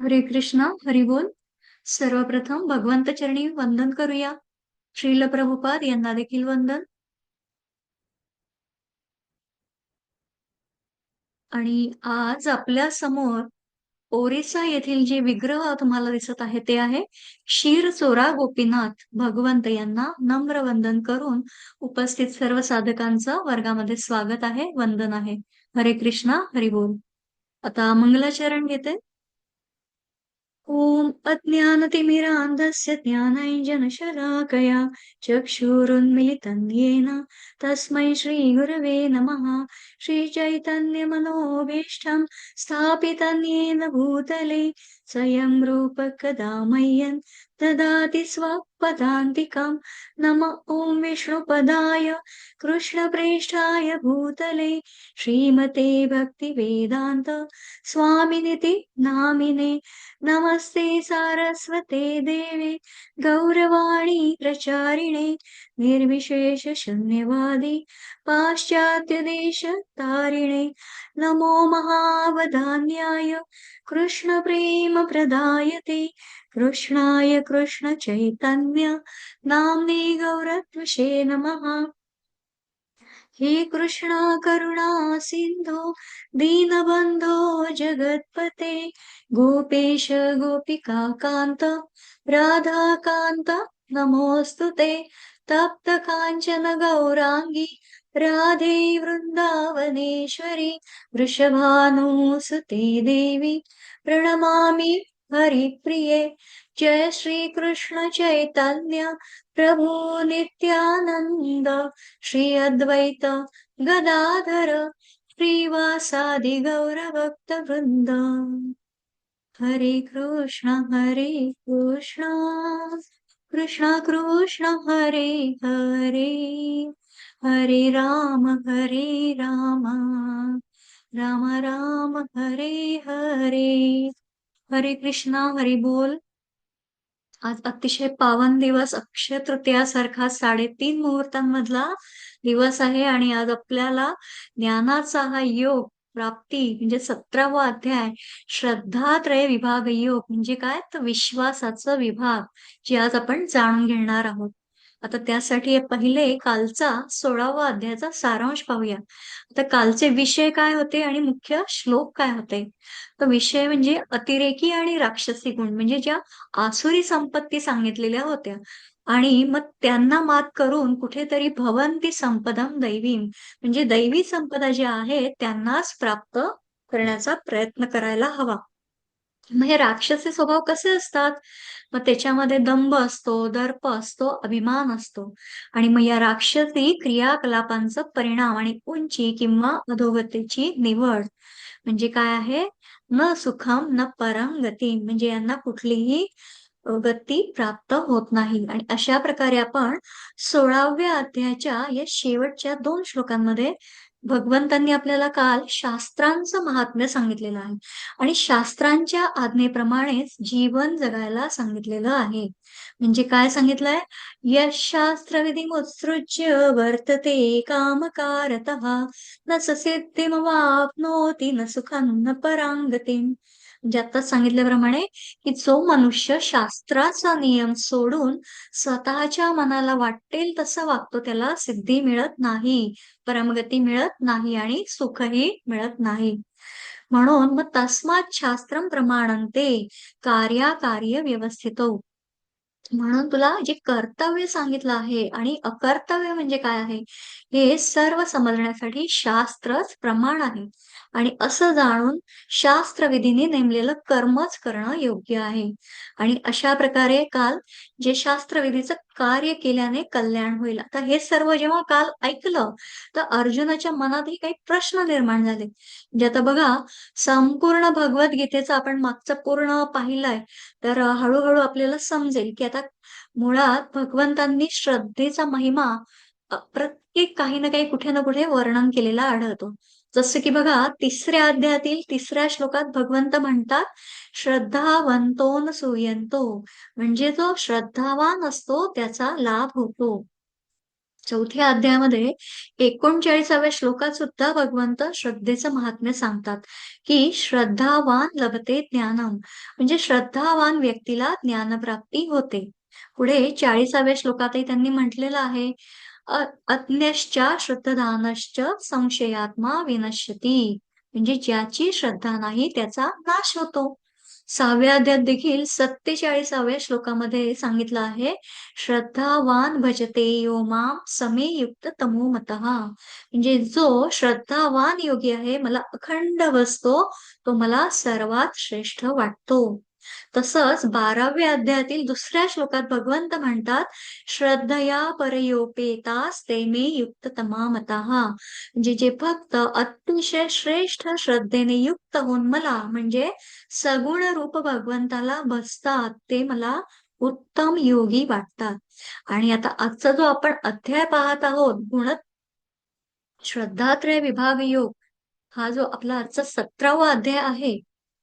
हरे कृष्णा हरी बोल. सर्वप्रथम भगवंत चरणी वंदन करूया. श्रील प्रभुपाद यांना देखील वंदन. आणि आज आपल्या समोर ओरिसा येथील जे विग्रह तुम्हाला दिसत आहे ते आहे क्षीर चोरा गोपीनाथ भगवंत यांना नम्र वंदन करून उपस्थित सर्व साधकांचं वर्गामध्ये स्वागत आहे, वंदन आहे. हरे कृष्णा हरी बोल. आता मंगलाचरण घेते. ॐ अज्ञानतिमिरान्धस्य ज्ञानाञ्जनशलाकया चक्षुरुन्मिलितं येन तस्मै श्रीगुरवे नमः. श्रीचैतन्यमनोभीष्टं स्थापितं येन भूतले स्वयं रूप कदा मह्यं ददाति स्वपदान्तिकं. नम ॐ विष्णुपदाय कृष्णप्रेष्ठाय भूतले श्रीमते भक्तिवेदान्त स्वामिनिति नामिने. नमस्ते सारस्वते देवे गौरवाणी प्रचारिणे निर्विशेष शून्यवादी पाश्चात्य देश तारिणे. नमो महावदान्याय कृष्ण प्रेम प्रदायते कृष्णाय कृष्ण चैतन्य नाम्ने गौरत्वशे नमः. हे कृष्णा करुणा सिंधो दीनबंधो जगत्पते गोपेश गोपिका कांत राधाकांत नमोस्तुते. तप्त कांचन गौरांगी राधे वृंदावनेश्वरी वृषभानुसुते देवी प्रणमामि हरिप्रिये. जय श्री कृष्ण चैतन्य प्रभु नित्यानंद श्री अद्वैत गदाधर श्रीवासादि गौरभक्त वृंद. हरे कृष्ण कृष्ण कृष्ण हरे हरे हरे राम राम राम हरे हरे. हरे कृष्णा हरी बोल. आज अतिशय पावन दिवस अक्षय तृतीयासारखा 3:30 मुहूर्तांमधला दिवस आहे आणि आज आपल्याला ज्ञानाचा हा योग प्राप्ती म्हणजे 17वा अध्याय श्रद्धात्रय विभाग योग म्हणजे काय तर विश्वासाचं विभाग जे आज आपण जाणून घेणार आहोत. आता त्यासाठी पहिले कालचा 16वा अध्यायाचा सारांश पाहूया. आता कालचे विषय काय होते आणि मुख्य श्लोक काय होते. तर विषय म्हणजे अतिरेकी आणि राक्षसी गुण म्हणजे ज्या आसुरी संपत्ती सांगितलेल्या होत्या आणि मग त्यांना मात करून कुठेतरी भवंती संपदम दैवीम म्हणजे दैवी संपदा ज्या आहेत त्यांनाच प्राप्त करण्याचा प्रयत्न करायला हवा. मग हे राक्षसी स्वभाव कसे असतात. मग त्याच्यामध्ये दंभ असतो, दर्प असतो, अभिमान असतो आणि मग या राक्षसी क्रियाकलापांचा परिणाम आणि उंची किंवा अधोगतीची निवड म्हणजे काय आहे. न सुखम न परम गती म्हणजे यांना कुठलीही गती प्राप्त होत नाही. आणि अशा प्रकारे आपण 16व्या अध्यायाच्या या शेवटच्या 2 श्लोकांमध्ये भगवंतांनी आपल्याला काल शास्त्रांचं महात्म्य सांगितलेलं आहे आणि शास्त्रांच्या आज्ञेप्रमाणेच जीवन जगायला सांगितलेलं आहे. म्हणजे काय सांगितलंय. यशास्त्रविधिमुत्सृज्य वर्तते कामकारतः न स सिद्धिमवाप्नोति न सुखं न परां गतिम्. म्हणजे आत्ताच सांगितल्याप्रमाणे की जो मनुष्य शास्त्राचा नियम सोडून स्वतःच्या मनाला वाटेल तसं वागतो त्याला सिद्धी मिळत नाही, परमगती मिळत नाही आणि सुखही मिळत नाही. म्हणून मग तस्मात् शास्त्रम प्रमाणन्ते कार्याकार्य व्यवस्थितो. म्हणून तुला जे कर्तव्य सांगितलं आहे आणि अकर्तव्य म्हणजे काय आहे हे सर्व समजण्यासाठी शास्त्रच प्रमाण आहे. आणि असं जाणून शास्त्रविधीने नेमलेलं कर्मच करणं योग्य आहे. आणि अशा प्रकारे काल जे शास्त्रविधीचं कार्य केल्याने कल्याण होईल. आता हे सर्व जेव्हा काल ऐकलं तर अर्जुनाच्या मनातही काही प्रश्न निर्माण झाले. म्हणजे आता बघा संपूर्ण भगवद्गीतेचं आपण मागचं पूर्ण पाहिलंय तर हळू आपल्याला समजेल की आता मुळात भगवंतांनी श्रद्धेचा महिमा प्रत्येक काही ना काही कुठे ना कुठे वर्णन केलेला आढळतो. जसं की बघा 3ऱ्या अध्यायातील 3ऱ्या श्लोकात भगवंत म्हणतात श्रद्धावंतो न सूयंतो म्हणजे जो श्रद्धावान असतो त्याचा लाभ होतो. चौथ्या अध्यायामध्ये 39व्या श्लोकात सुद्धा भगवंत श्रद्धेचं महात्म्य सांगतात की श्रद्धावान लभते ज्ञानम, म्हणजे श्रद्धावान व्यक्तीला ज्ञानप्राप्ती होते. पुढे 40व्या श्लोकातही त्यांनी म्हटलेलं आहे, अज्ञश्च श्रद्धानश्च संशयात्मा विनश्यती, म्हणजे ज्याची श्रद्धा नाही त्याचा नाश होतो. 6व्या अध्यायात देखील 47व्या श्लोकामध्ये सांगितलं आहे, श्रद्धावान भजते यो माम समे युक्त तमो मतः, म्हणजे जो श्रद्धावान योगी आहे, मला अखंड बसतो, तो मला सर्वात श्रेष्ठ वाटतो. तसंच 12व्या अध्यायातील दुसऱ्या श्लोकात भगवंत म्हणतात, श्रद्धया परयोपेतास ते मे युक्त तमा मतः, म्हणजे जे भक्त अतिशय श्रेष्ठ श्रद्धेने युक्त होऊन मला म्हणजे सगुण रूप भगवंताला भजतात, ते मला उत्तम योगी वाटतात. आणि आता आजचा जो आपण अध्याय पाहत आहोत, श्रद्धात्रय विभाग योग, हा जो आपला आजचा 17वा अध्याय आहे,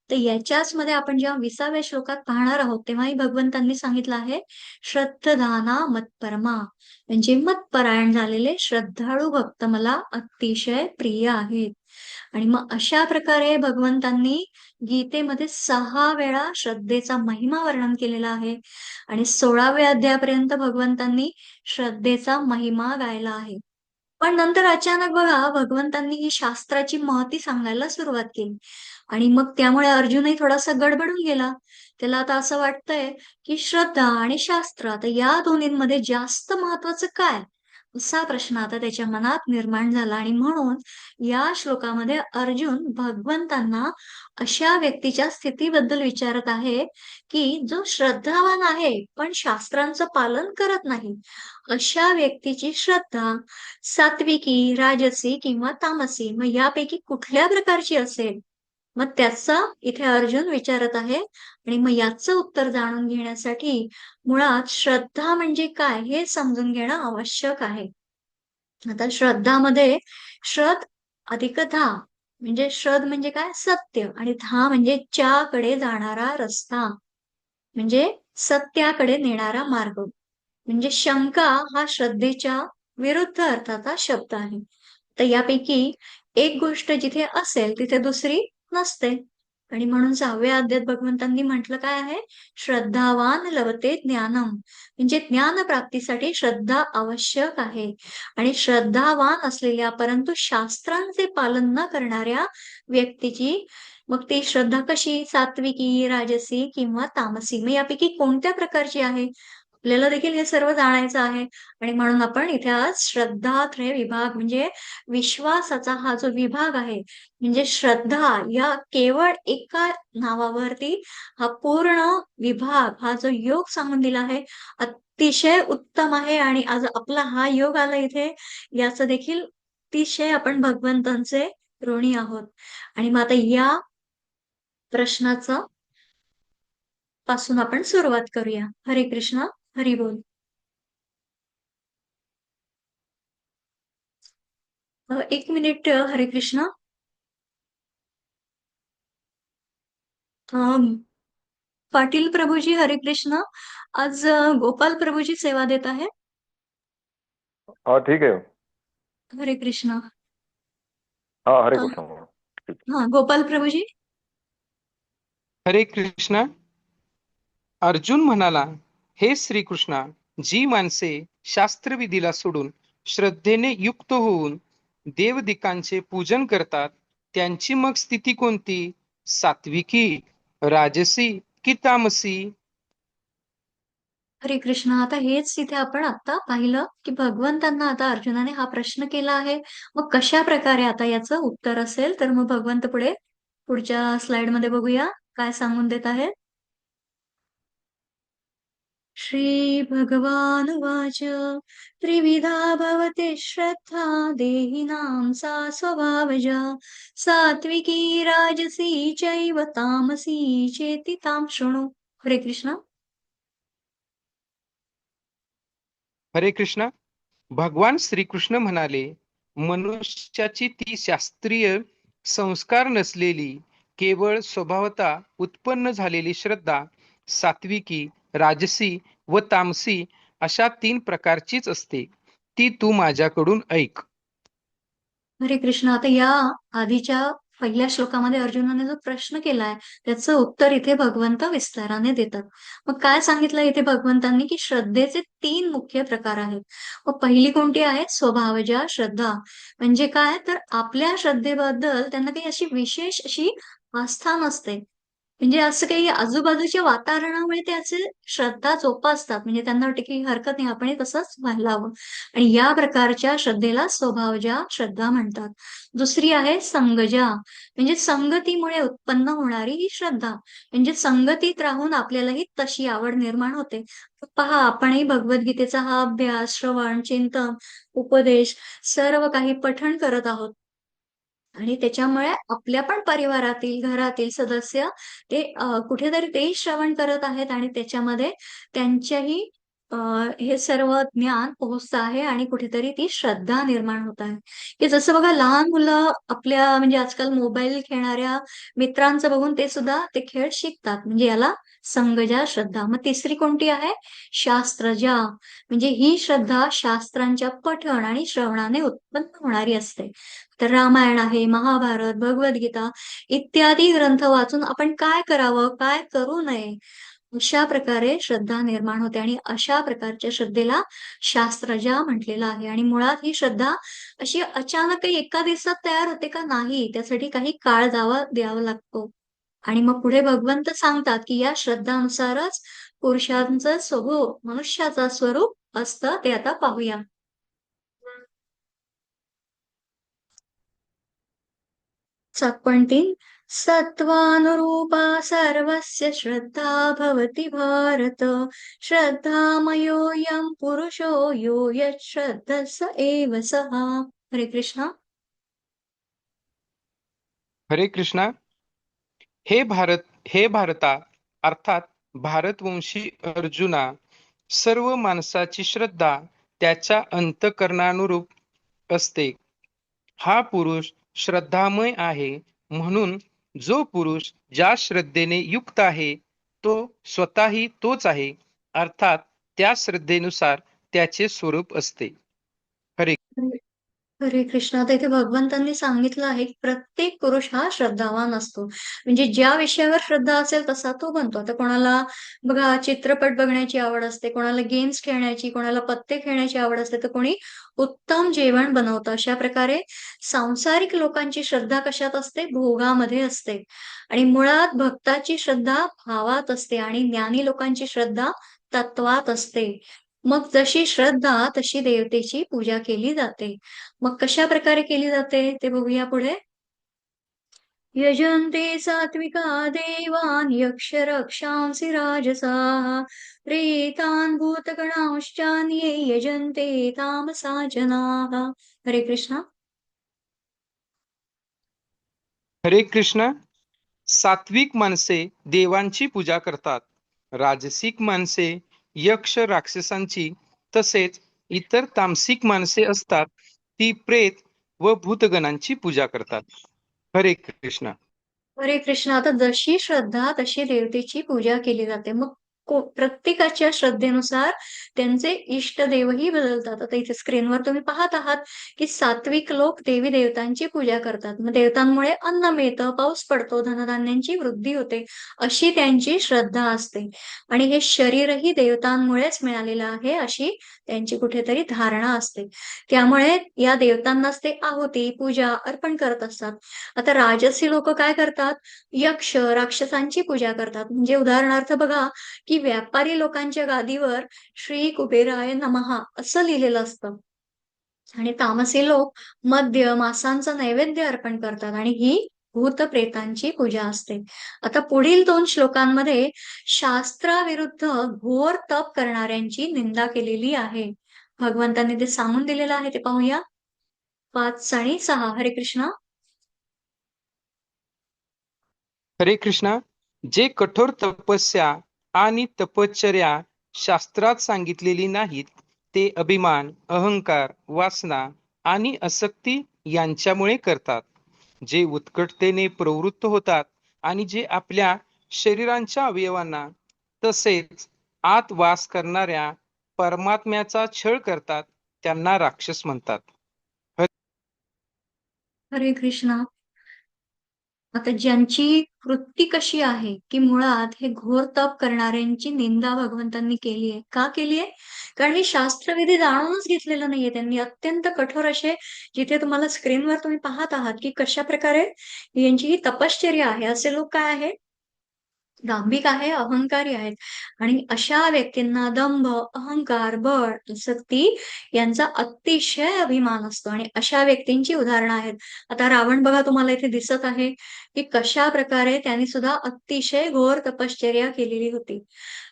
तर याच्याच मध्ये आपण जेव्हा 20व्या श्लोकात पाहणार आहोत, तेव्हाही भगवंतांनी सांगितलं आहे, श्रद्धदाना मत्परमा, म्हणजे मतपरायण झालेले श्रद्धाळू भक्त मला अतिशय प्रिय आहेत. आणि मग अशा प्रकारे भगवंतांनी गीतेमध्ये 6 वेळा श्रद्धेचा महिमा वर्णन केलेला आहे आणि 16व्या अध्यायापर्यंत भगवंतांनी श्रद्धेचा महिमा गायला आहे. पण नंतर अचानक बघा भगवंतांनी ही शास्त्राची महती सांगायला सुरुवात केली आणि मग त्यामुळे अर्जुनही थोडासा गडबडून गेला. त्याला आता असं वाटतंय की श्रद्धा आणि शास्त्र, आता या दोन्हींमध्ये जास्त महत्वाचं काय, असा प्रश्न आता त्याच्या मनात निर्माण झाला. आणि म्हणून या श्लोकामध्ये अर्जुन भगवंतांना अशा व्यक्तीच्या स्थितीबद्दल विचारत आहे की जो श्रद्धावान आहे पण शास्त्रांचं पालन करत नाही, अशा व्यक्तीची श्रद्धा सात्विकी, राजसी किंवा तामसी, मग यापैकी कुठल्या प्रकारची असेल, मग त्याचा इथे अर्जुन विचारत आहे. आणि मग याचं उत्तर जाणून घेण्यासाठी मुळात श्रद्धा म्हणजे काय हे समजून घेणं आवश्यक आहे. आता श्रद्धामध्ये श्रद्ध अधिक धा, म्हणजे श्रद्ध म्हणजे काय, सत्य, आणि धा म्हणजे च्याकडे जाणारा रस्ता, म्हणजे सत्याकडे नेणारा मार्ग. म्हणजे शंका हा श्रद्धेच्या विरुद्ध अर्थाचा शब्द आहे. तर यापैकी एक गोष्ट जिथे असेल तिथे दुसरी नसते. आणि म्हणून 6व्या अध्यायात भगवंतांनी म्हटलं काय आहे, श्रद्धावान लभते ज्ञानम, म्हणजे ज्ञान प्राप्तीसाठी श्रद्धा आवश्यक आहे. आणि श्रद्धावान असलेल्या परंतु शास्त्रांचे पालन न करणाऱ्या व्यक्तीची मग ती श्रद्धा कशी, सात्विकी, राजसी किंवा तामसी, मग यापैकी कोणत्या प्रकारची आहे, आपल्याला देखील हे सर्व जाणायचं आहे. आणि म्हणून आपण इथे आज श्रद्धात्रय विभाग म्हणजे विश्वासाचा हा जो विभाग आहे, म्हणजे श्रद्धा या केवळ एका नावावरती हा पूर्ण विभाग, हा जो योग सांगून दिला आहे, अतिशय उत्तम आहे. आणि आज आपला हा योग आला इथे, याचं देखील अतिशय आपण भगवंतांचे ऋणी आहोत. आणि मग आता या प्रश्नाचं पासून आपण सुरुवात करूया. हरे कृष्ण, हरी बोल. एक मिनिट. हरे कृष्ण. अं, पाटील प्रभूजी हरे कृष्ण. आज गोपाल प्रभूजी सेवा देत आहे. हाँ ठीक है। हरे कृष्ण. हाँ हरे अं, कृष्ण। ठीक। हाँ गोपाल प्रभूजी. हरे कृष्ण. अर्जुन म्हणाला, हे श्रीकृष्णा, जी माणसे शास्त्रविधीला सोडून श्रद्धेने युक्त होऊन देवदिकांचे पूजन करतात, त्यांची मग स्थिती कोणती? सात्विकी, राजसी की तामसी? हरे कृष्ण. आता हेच तिथे आपण आता पाहिलं की भगवंतांना आता अर्जुनाने हा प्रश्न केला आहे, मग कशा प्रकारे आता याचं उत्तर असेल, तर मग भगवंत पुढे पुढच्या स्लाइड मध्ये बघूया काय सांगून देत आहेत. श्री भगवानुवाच त्रिविधा भवति श्रद्धा देहिनां सा स्वभावजा सात्विकी राजसी चैव तामसी चेति तां शृणु. हरे कृष्ण. हरे कृष्ण. भगवान श्रीकृष्ण म्हणाले, मनुष्याची ती शास्त्रीय संस्कार नसलेली केवळ स्वभावता उत्पन्न झालेली श्रद्धा सात्विकी, राजसी व तामसी अशा 3 प्रकारचीच असते. ती तू माझ्याकडून ऐक. हरे कृष्ण. आता या आधीच्या पहिल्या श्लोकामध्ये अर्जुनाने जो प्रश्न केलाय त्याचं उत्तर इथे भगवंत विस्ताराने देतात. मग काय सांगितलं इथे भगवंतांनी की श्रद्धेचे 3 मुख्य प्रकार आहेत. मग पहिली कोणती आहे? स्वभावजा श्रद्धा. म्हणजे काय तर आपल्या श्रद्धेबद्दल त्यांना काही अशी विशेष अशी आस्था नसते. म्हणजे असं काही आजूबाजूच्या वातावरणामुळे ते असे श्रद्धा जोपासतात. म्हणजे त्यांना वाटतं की हरकत नाही, आपणही तसंच व्हायला हवं. आणि या प्रकारच्या श्रद्धेला स्वभावजा श्रद्धा म्हणतात. दुसरी आहे संगजा, म्हणजे संगतीमुळे उत्पन्न होणारी ही श्रद्धा. म्हणजे संगतीत राहून आपल्यालाही तशी आवड निर्माण होते. पहा, आपणही भगवद्गीतेचा हा अभ्यास, श्रवण, चिंतन, उपदेश सर्व काही पठण करत आहोत. आणि त्याच्यामुळे आपल्या पण परिवारातील, घरातील सदस्य ते कुठेतरी तेही श्रवण करत आहेत आणि त्याच्यामध्ये त्यांच्याही अ, हे सर्व ज्ञान पोहोचत आहे आणि कुठेतरी ती श्रद्धा निर्माण होत आहे. की जसं बघा लहान मुलं आपल्या म्हणजे आजकाल मोबाईल खेळणाऱ्या मित्रांचं बघून ते सुद्धा ते खेळ शिकतात. म्हणजे याला संगजा श्रद्धा. मग तिसरी कोणती आहे? शास्त्रजा. म्हणजे ही श्रद्धा शास्त्रांच्या पठण आणि श्रवणाने उत्पन्न होणारी असते. तर रामायण आहे, महाभारत, भगवद्गीता इत्यादी ग्रंथ वाचून आपण काय करावं, काय करू नये, अशा प्रकारे श्रद्धा निर्माण होते आणि अशा प्रकारच्या श्रद्धेला शास्त्रजा म्हटलेलं आहे. आणि मुळात ही श्रद्धा अशी अचानक काही एका दिवसात तयार होते का? नाही. त्यासाठी काही काळ द्यावा लागतो. आणि मग पुढे भगवंत सांगतात, की या श्रद्धानुसारच पुरुषांचं स्वभाव, मनुष्याचं स्वरूप असतं. ते आता पाहूया. 7.3 सत्त्वानुरूपा सर्वस्य श्रद्धा भवति भारत. श्रद्धामयोऽयं पुरुषो यो यच्छ्रद्धः स एव सः. हरे कृष्णा. हरे कृष्णा. हे भारता अर्थात भारतवंशी अर्जुना, सर्व माणसाची श्रद्धा त्याच्या अंतःकरणानुरूप असते. हा पुरुष श्रद्धामय आहे, म्हणून जो पुरुष ज्या श्रद्धेने युक्त आहे तो स्वतःही तोच आहे, अर्थात त्या श्रद्धेनुसार त्याचे स्वरूप असते. हरे हरे कृष्ण. आता इथे भगवंतांनी सांगितलं आहे की प्रत्येक पुरुष हा श्रद्धावान असतो. म्हणजे ज्या विषयावर श्रद्धा असेल तसा तो बनतो. आता कोणाला बघा चित्रपट बघण्याची आवड असते, कोणाला गेम्स खेळण्याची, कोणाला पत्ते खेळण्याची आवड असते, तर कोणी उत्तम जेवण बनवतं. अशा प्रकारे सांसारिक लोकांची श्रद्धा कशात असते? भोगामध्ये असते. आणि मुळात भक्ताची श्रद्धा भावात असते आणि ज्ञानी लोकांची श्रद्धा तत्वात असते. मग जशी श्रद्धा तशी देवतेची पूजा केली जाते. मग कशा प्रकारे केली जाते ते बघूया पुढे. यजन्ते सात्विका देवान् यक्ष रक्षांसि राजसाः प्रेतान् भूतगणांश्चान्ये यजन्ते तामसा जनाः. हरे कृष्णा. हरे कृष्ण. सात्विक माणसे देवांची पूजा करतात, राजसिक माणसे यक्ष राक्षसांची, तसेच इतर तामसिक माणसे असतात ती प्रेत व भूतगणांची पूजा करतात. हरे कृष्ण. हरे कृष्ण. आता जशी श्रद्धा तशी देवतेची पूजा केली जाते. मग प्रत्येकाच्या श्रद्धेनुसार त्यांचे इष्टदेवही बदलतात. आता इथे स्क्रीनवर तुम्ही पाहत आहात की सात्विक लोक देवी देवतांची पूजा करतात. मग देवतांमुळे अन्न मिळतं, पाऊस पडतो, धनधान्यांची वृद्धी होते, अशी त्यांची श्रद्धा असते. आणि हे शरीरही देवतांमुळेच मिळालेलं आहे, अशी त्यांची कुठेतरी धारणा असते. त्यामुळे या देवतांनाच ते आहुती, पूजा अर्पण करत असतात. आता राजसी लोक काय करतात? यक्ष राक्षसांची पूजा करतात. म्हणजे उदाहरणार्थ बघा की व्यापारी लोकांच्या गादीवर श्री कुबेराय नमः असं लिहिलेलं असतं. आणि तामसी लोक मद्य मांसाचं नैवेद्य अर्पण करतात आणि ही भूत प्रेतांची पूजा असते. आता पुढील 2 श्लोकांमध्ये शास्त्राविरुद्ध घोर तप करणाऱ्यांची निंदा केलेली आहे. भगवंतांनी ते सांगून दिलेलं आहे, ते पाहूया. 5 आणि 6. हरे कृष्ण. हरे कृष्ण. जे कठोर तपस्या आणि तपश्चर्या शास्त्रात सांगितलेली नाहीत ते अभिमान, अहंकार, वासना आणि आसक्ती यांच्यामुळे करतात. जे उत्कटतेने प्रवृत्त होतात आणि जे आपल्या शरीरांच्या अवयवांना तसेच आत वास करणाऱ्या परमात्म्याचा छळ करतात त्यांना राक्षस म्हणतात. हरे कृष्णा. आता ज्यांची वृत्ती कशी आहे की मुळात हे घोर तप करणाऱ्यांची निंदा भगवंतांनी केली आहे. का केली आहे? कारण हे शास्त्रविधी जाणूनच घेतलेलं नाहीये त्यांनी. अत्यंत कठोर असे, जिथे तुम्हाला स्क्रीनवर तुम्ही पाहत आहात की कशा प्रकारे यांची ही तपश्चर्या आहे. असे लोक काय आहे, दांभिक आहे, अहंकारी आहेत. आणि अशा व्यक्तींना दंभ, अहंकार, बळ, आसक्ती यांचा अतिशय अभिमान असतो. आणि अशा व्यक्तींची उदाहरणं आहेत. आता रावण बघा तुम्हाला इथे दिसत आहे की कशा प्रकारे त्यांनी सुद्धा अतिशय घोर तपश्चर्या केलेली होती.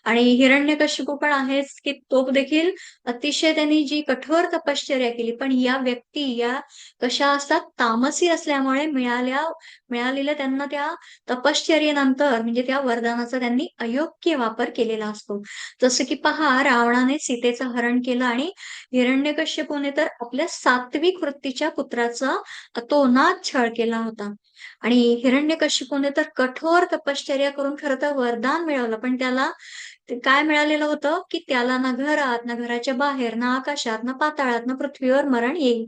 आणि हिरण्यकशिपू पण आहेच की तो देखील अतिशय त्यांनी जी कठोर तपश्चर्या केली. पण या व्यक्ती या कशा असतात, तामसी असल्यामुळे मिळालेल्या त्यांना त्या तपश्चर्येनंतर म्हणजे त्या वरदानाचा त्यांनी अयोग्य वापर केलेला असतो. जसं की पहा, रावणाने सीतेचं हरण केलं आणि हिरण्यकश्यपूने तर आपल्या सात्विक वृत्तीच्या पुत्राचा अतोनात छळ केला होता. आणि हिरण्यकश्यपूने तर कठोर तपश्चर्या करून खरं तर वरदान मिळवलं, पण त्याला ते काय मिळालेलं होतं की त्याला ना घरात, ना घराच्या बाहेर, ना आकाशात, ना पाताळात, ना पृथ्वीवर मरण येईल.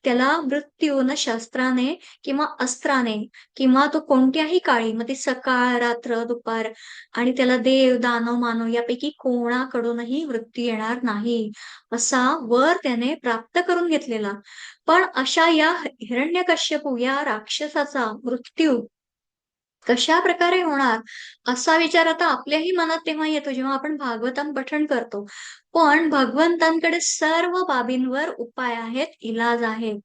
त्याला मृत्यू न शस्त्राने किंवा अस्त्राने किंवा तो कोणत्याही काळी, मग ती सकाळ, रात्र, दुपार, आणि त्याला देव, दानव, मानव यापैकी कोणाकडूनही मृत्यू येणार नाही, असा वर त्याने प्राप्त करून घेतलेला. पण अशा या हिरण्यकश्यपू या राक्षसाचा मृत्यू कशा प्रकारे होणार, असा विचार आता आपल्याही मनात तेव्हा येतो जेव्हा आपण भागवतम पठण करतो. पण भगवंतांकडे सर्व बाबींवर उपाय आहेत, इलाज आहेत.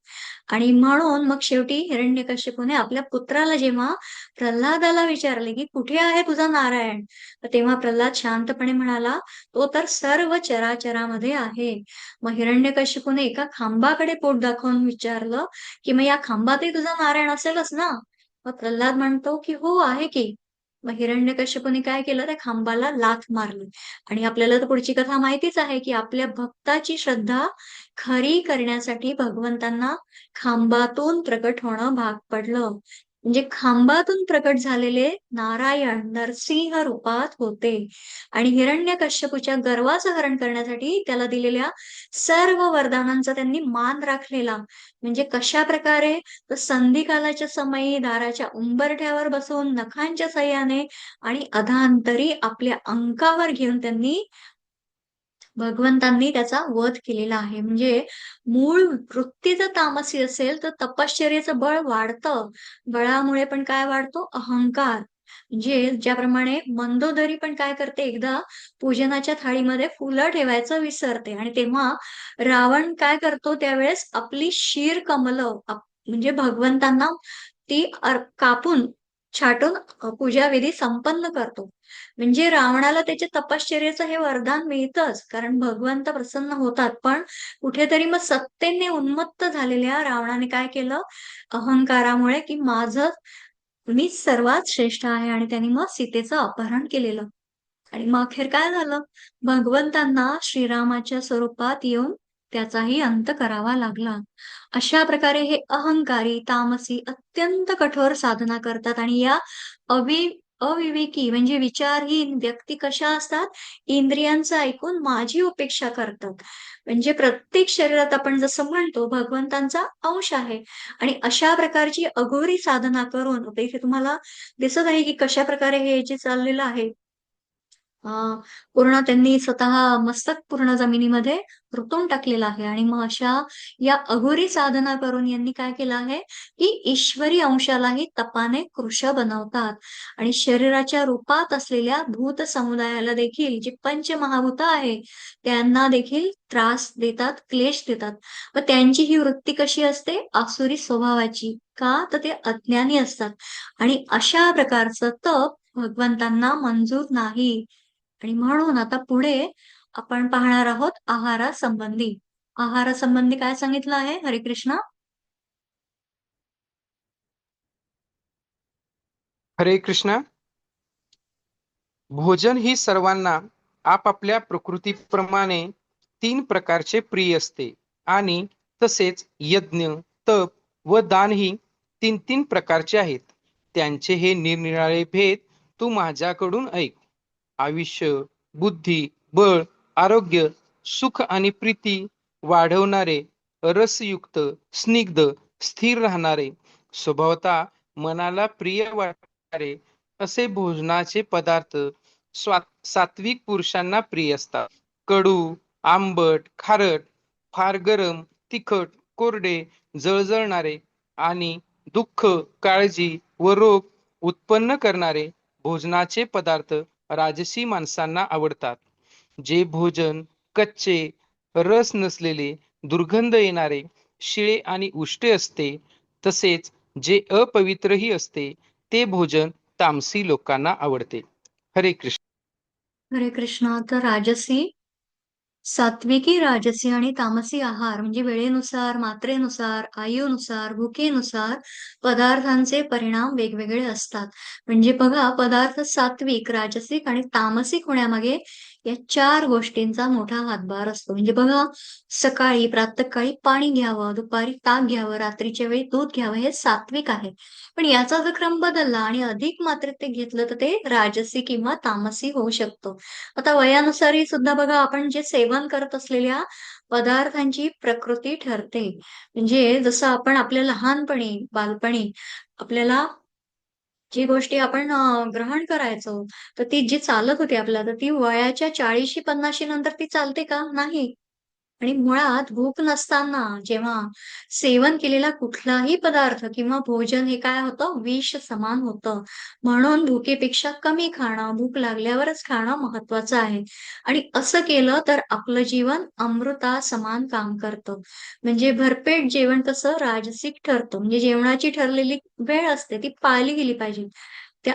आणि म्हणून मग शेवटी हिरण्यकश्यपूने आपल्या पुत्राला जेव्हा प्रल्हादाला विचारले की कुठे आहे तुझा नारायण, तर तेव्हा प्रल्हाद शांतपणे म्हणाला, तो तर सर्व चराचरामध्ये आहे. मग हिरण्यकश्यपूने एका खांबाकडे पोट दाखवून विचारलं की मग या खांबातही तुझा नारायण असेलच ना? मग प्रल्हाद म्हणतो की हो आहे की. मग हिरण्यकश्यपूने काय केलं, त्या खांबाला लाथ मारली. आणि आपल्याला तर पुढची कथा माहितीच आहे की आपल्या भक्ताची श्रद्धा खरी करण्यासाठी भगवंतांना खांबातून प्रकट होणं भाग पडलं. म्हणजे खांबातून प्रकट झालेले नारायण नरसिंह रूपात होते. आणि हिरण्यकश्यपूच्या गर्वाचं हरण करण्यासाठी त्याला दिलेल्या सर्व वरदानांचा त्यांनी मान राखलेला. म्हणजे कशा प्रकारे, तर संधिकालाच्या समयी दाराच्या उंबरठ्यावर बसून नखांच्या सहाय्याने आणि अधांतरी आपल्या अंकावर घेऊन त्यांनी भगवंतांनी त्याचा वध केलेला आहे. म्हणजे मूळ वृत्ती जर तामसी असेल तर तपश्चर्याचं बळ वाढतं. बळामुळे पण काय वाढतो, अहंकार. म्हणजे ज्याप्रमाणे मंदोदरी पण काय करते, एकदा पूजनाच्या थाळीमध्ये फुलं ठेवायचं विसरते आणि तेव्हा रावण काय करतो, त्यावेळेस आपली शीर कमलं म्हणजे भगवंतांना ती कापून छाटून पूजाविधी संपन्न करतो. म्हणजे रावणाला त्याच्या तपश्चर्याचं हे वरदान मिळतंच, कारण भगवंत प्रसन्न होतात. पण कुठेतरी मग सत्तेने उन्मत्त झालेल्या रावणाने काय केलं, अहंकारामुळे की माझं मीच सर्वात श्रेष्ठ आहे, आणि त्यांनी मग सीतेचं अपहरण केलेलं. आणि मग अखेर काय झालं, भगवंतांना श्रीरामाच्या स्वरूपात येऊन त्याचाही अंत करावा लागला. अशा प्रकारे हे अहंकारी तामसी अत्यंत कठोर साधना करतात. आणि या अविवेकी म्हणजे विचारहीन व्यक्ती कशा असतात, इंद्रियांचं ऐकून माझी उपेक्षा करतात. म्हणजे प्रत्येक शरीरात आपण जसं म्हणतो भगवंतांचा अंश आहे. आणि अशा प्रकारची अघोरी साधना करून आता इथे तुम्हाला दिसत आहे की कशा प्रकारे हे जे चाललेलं आहे, पूर्ण त्यांनी स्वतः मस्तक पूर्ण जमिनीमध्ये रुतून टाकलेलं आहे. आणि मग अशा या अघोरी साधना करून यांनी काय केलं आहे की ईश्वरी अंशालाही तपाने कृश बनवतात. आणि शरीराच्या रूपात असलेल्या भूत समुदायाला देखील, जी पंचमहाभूत आहे त्यांना देखील त्रास देतात, क्लेश देतात. व त्यांची ही वृत्ती कशी असते, आसुरी स्वभावाची. का, तर ते अज्ञानी असतात. आणि अशा प्रकारचं तप भगवंतांना मंजूर नाही. आणि म्हणून आता पुढे आपण पाहणार आहोत आहारासंबंधी. आहारासंबंधी काय सांगितलं आहे, हरे कृष्ण? हरे कृष्णा. भोजन ही सर्वांना आपापल्या प्रकृतीप्रमाणे 3 प्रकारचे प्रिय असते आणि तसेच यज्ञ, तप व दान ही 3 प्रकारचे आहेत. त्यांचे हे निरनिराळे भेद तू माझ्याकडून ऐक. आयुष्य, बुद्धी, बळ, आरोग्य, सुख आणि प्रीती वाढवणारे, रसयुक्त, स्निग्ध, स्थिर राहणारे, स्वभावतः मनाला प्रिय वाटणारे असे भोजनाचे पदार्थ सात्विक पुरुषांना प्रिय असतात. कडू, आंबट, खारट, फार गरम, तिखट, कोरडे, जळजळणारे आणि दुःख, काळजी व रोग उत्पन्न करणारे भोजनाचे पदार्थ राजसी माणसांना आवडतात. जे भोजन कच्चे, रस नसलेले, दुर्गंध येणारे, शिळे आणि उष्टे असते, तसेच जे अपवित्रही असते, ते भोजन तामसी लोकांना आवडते. हरे कृष्ण. हरे कृष्ण. तर सात्विकी, राजसी आणि तामसी आहार म्हणजे वेळेनुसार, मात्रेनुसार, आयुनुसार, भुकेनुसार पदार्थांचे परिणाम वेगवेगळे असतात. म्हणजे बघा, पदार्थ सात्विक, राजसिक आणि तामसिक होण्यामागे या 4 गोष्टींचा मोठा हातभार असतो. म्हणजे बघा, सकाळी प्रातःकाळी पाणी घ्यावं, दुपारी ताक घ्यावं, रात्रीच्या वेळी दूध घ्यावं, हे सात्विक आहे. पण याचा जर क्रम बदलला आणि अधिक मात्रेत ते घेतलं तर ते राजसी किंवा तामसी होऊ शकतो. आता वयानुसारही सुद्धा बघा, आपण जे सेवन करत असलेल्या पदार्थांची प्रकृती ठरते. म्हणजे जसं आपण आपल्या लहानपणी, बालपणी आपल्याला जी गोष्टी आपण ग्रहण करायचो, तर ती जी चालत होती आपल्याला, तर ती वयाच्या 40-50 नंतर ती चालते का? नाही. आणि मुळात भूक नसताना जेव्हा सेवन केलेला कुठलाही पदार्थ किंवा भोजन हे काय होतं? विष समान होतं. म्हणून भुकेपेक्षा कमी खाणं, भूक लागल्यावरच खाणं महत्वाचं आहे. आणि असं केलं तर आपलं जीवन अमृतासमान काम करतं. म्हणजे भरपेट जेवण कसं राजसिक ठरतं. म्हणजे जेवणाची ठरलेली वेळ असते ती पाळली गेली पाहिजे.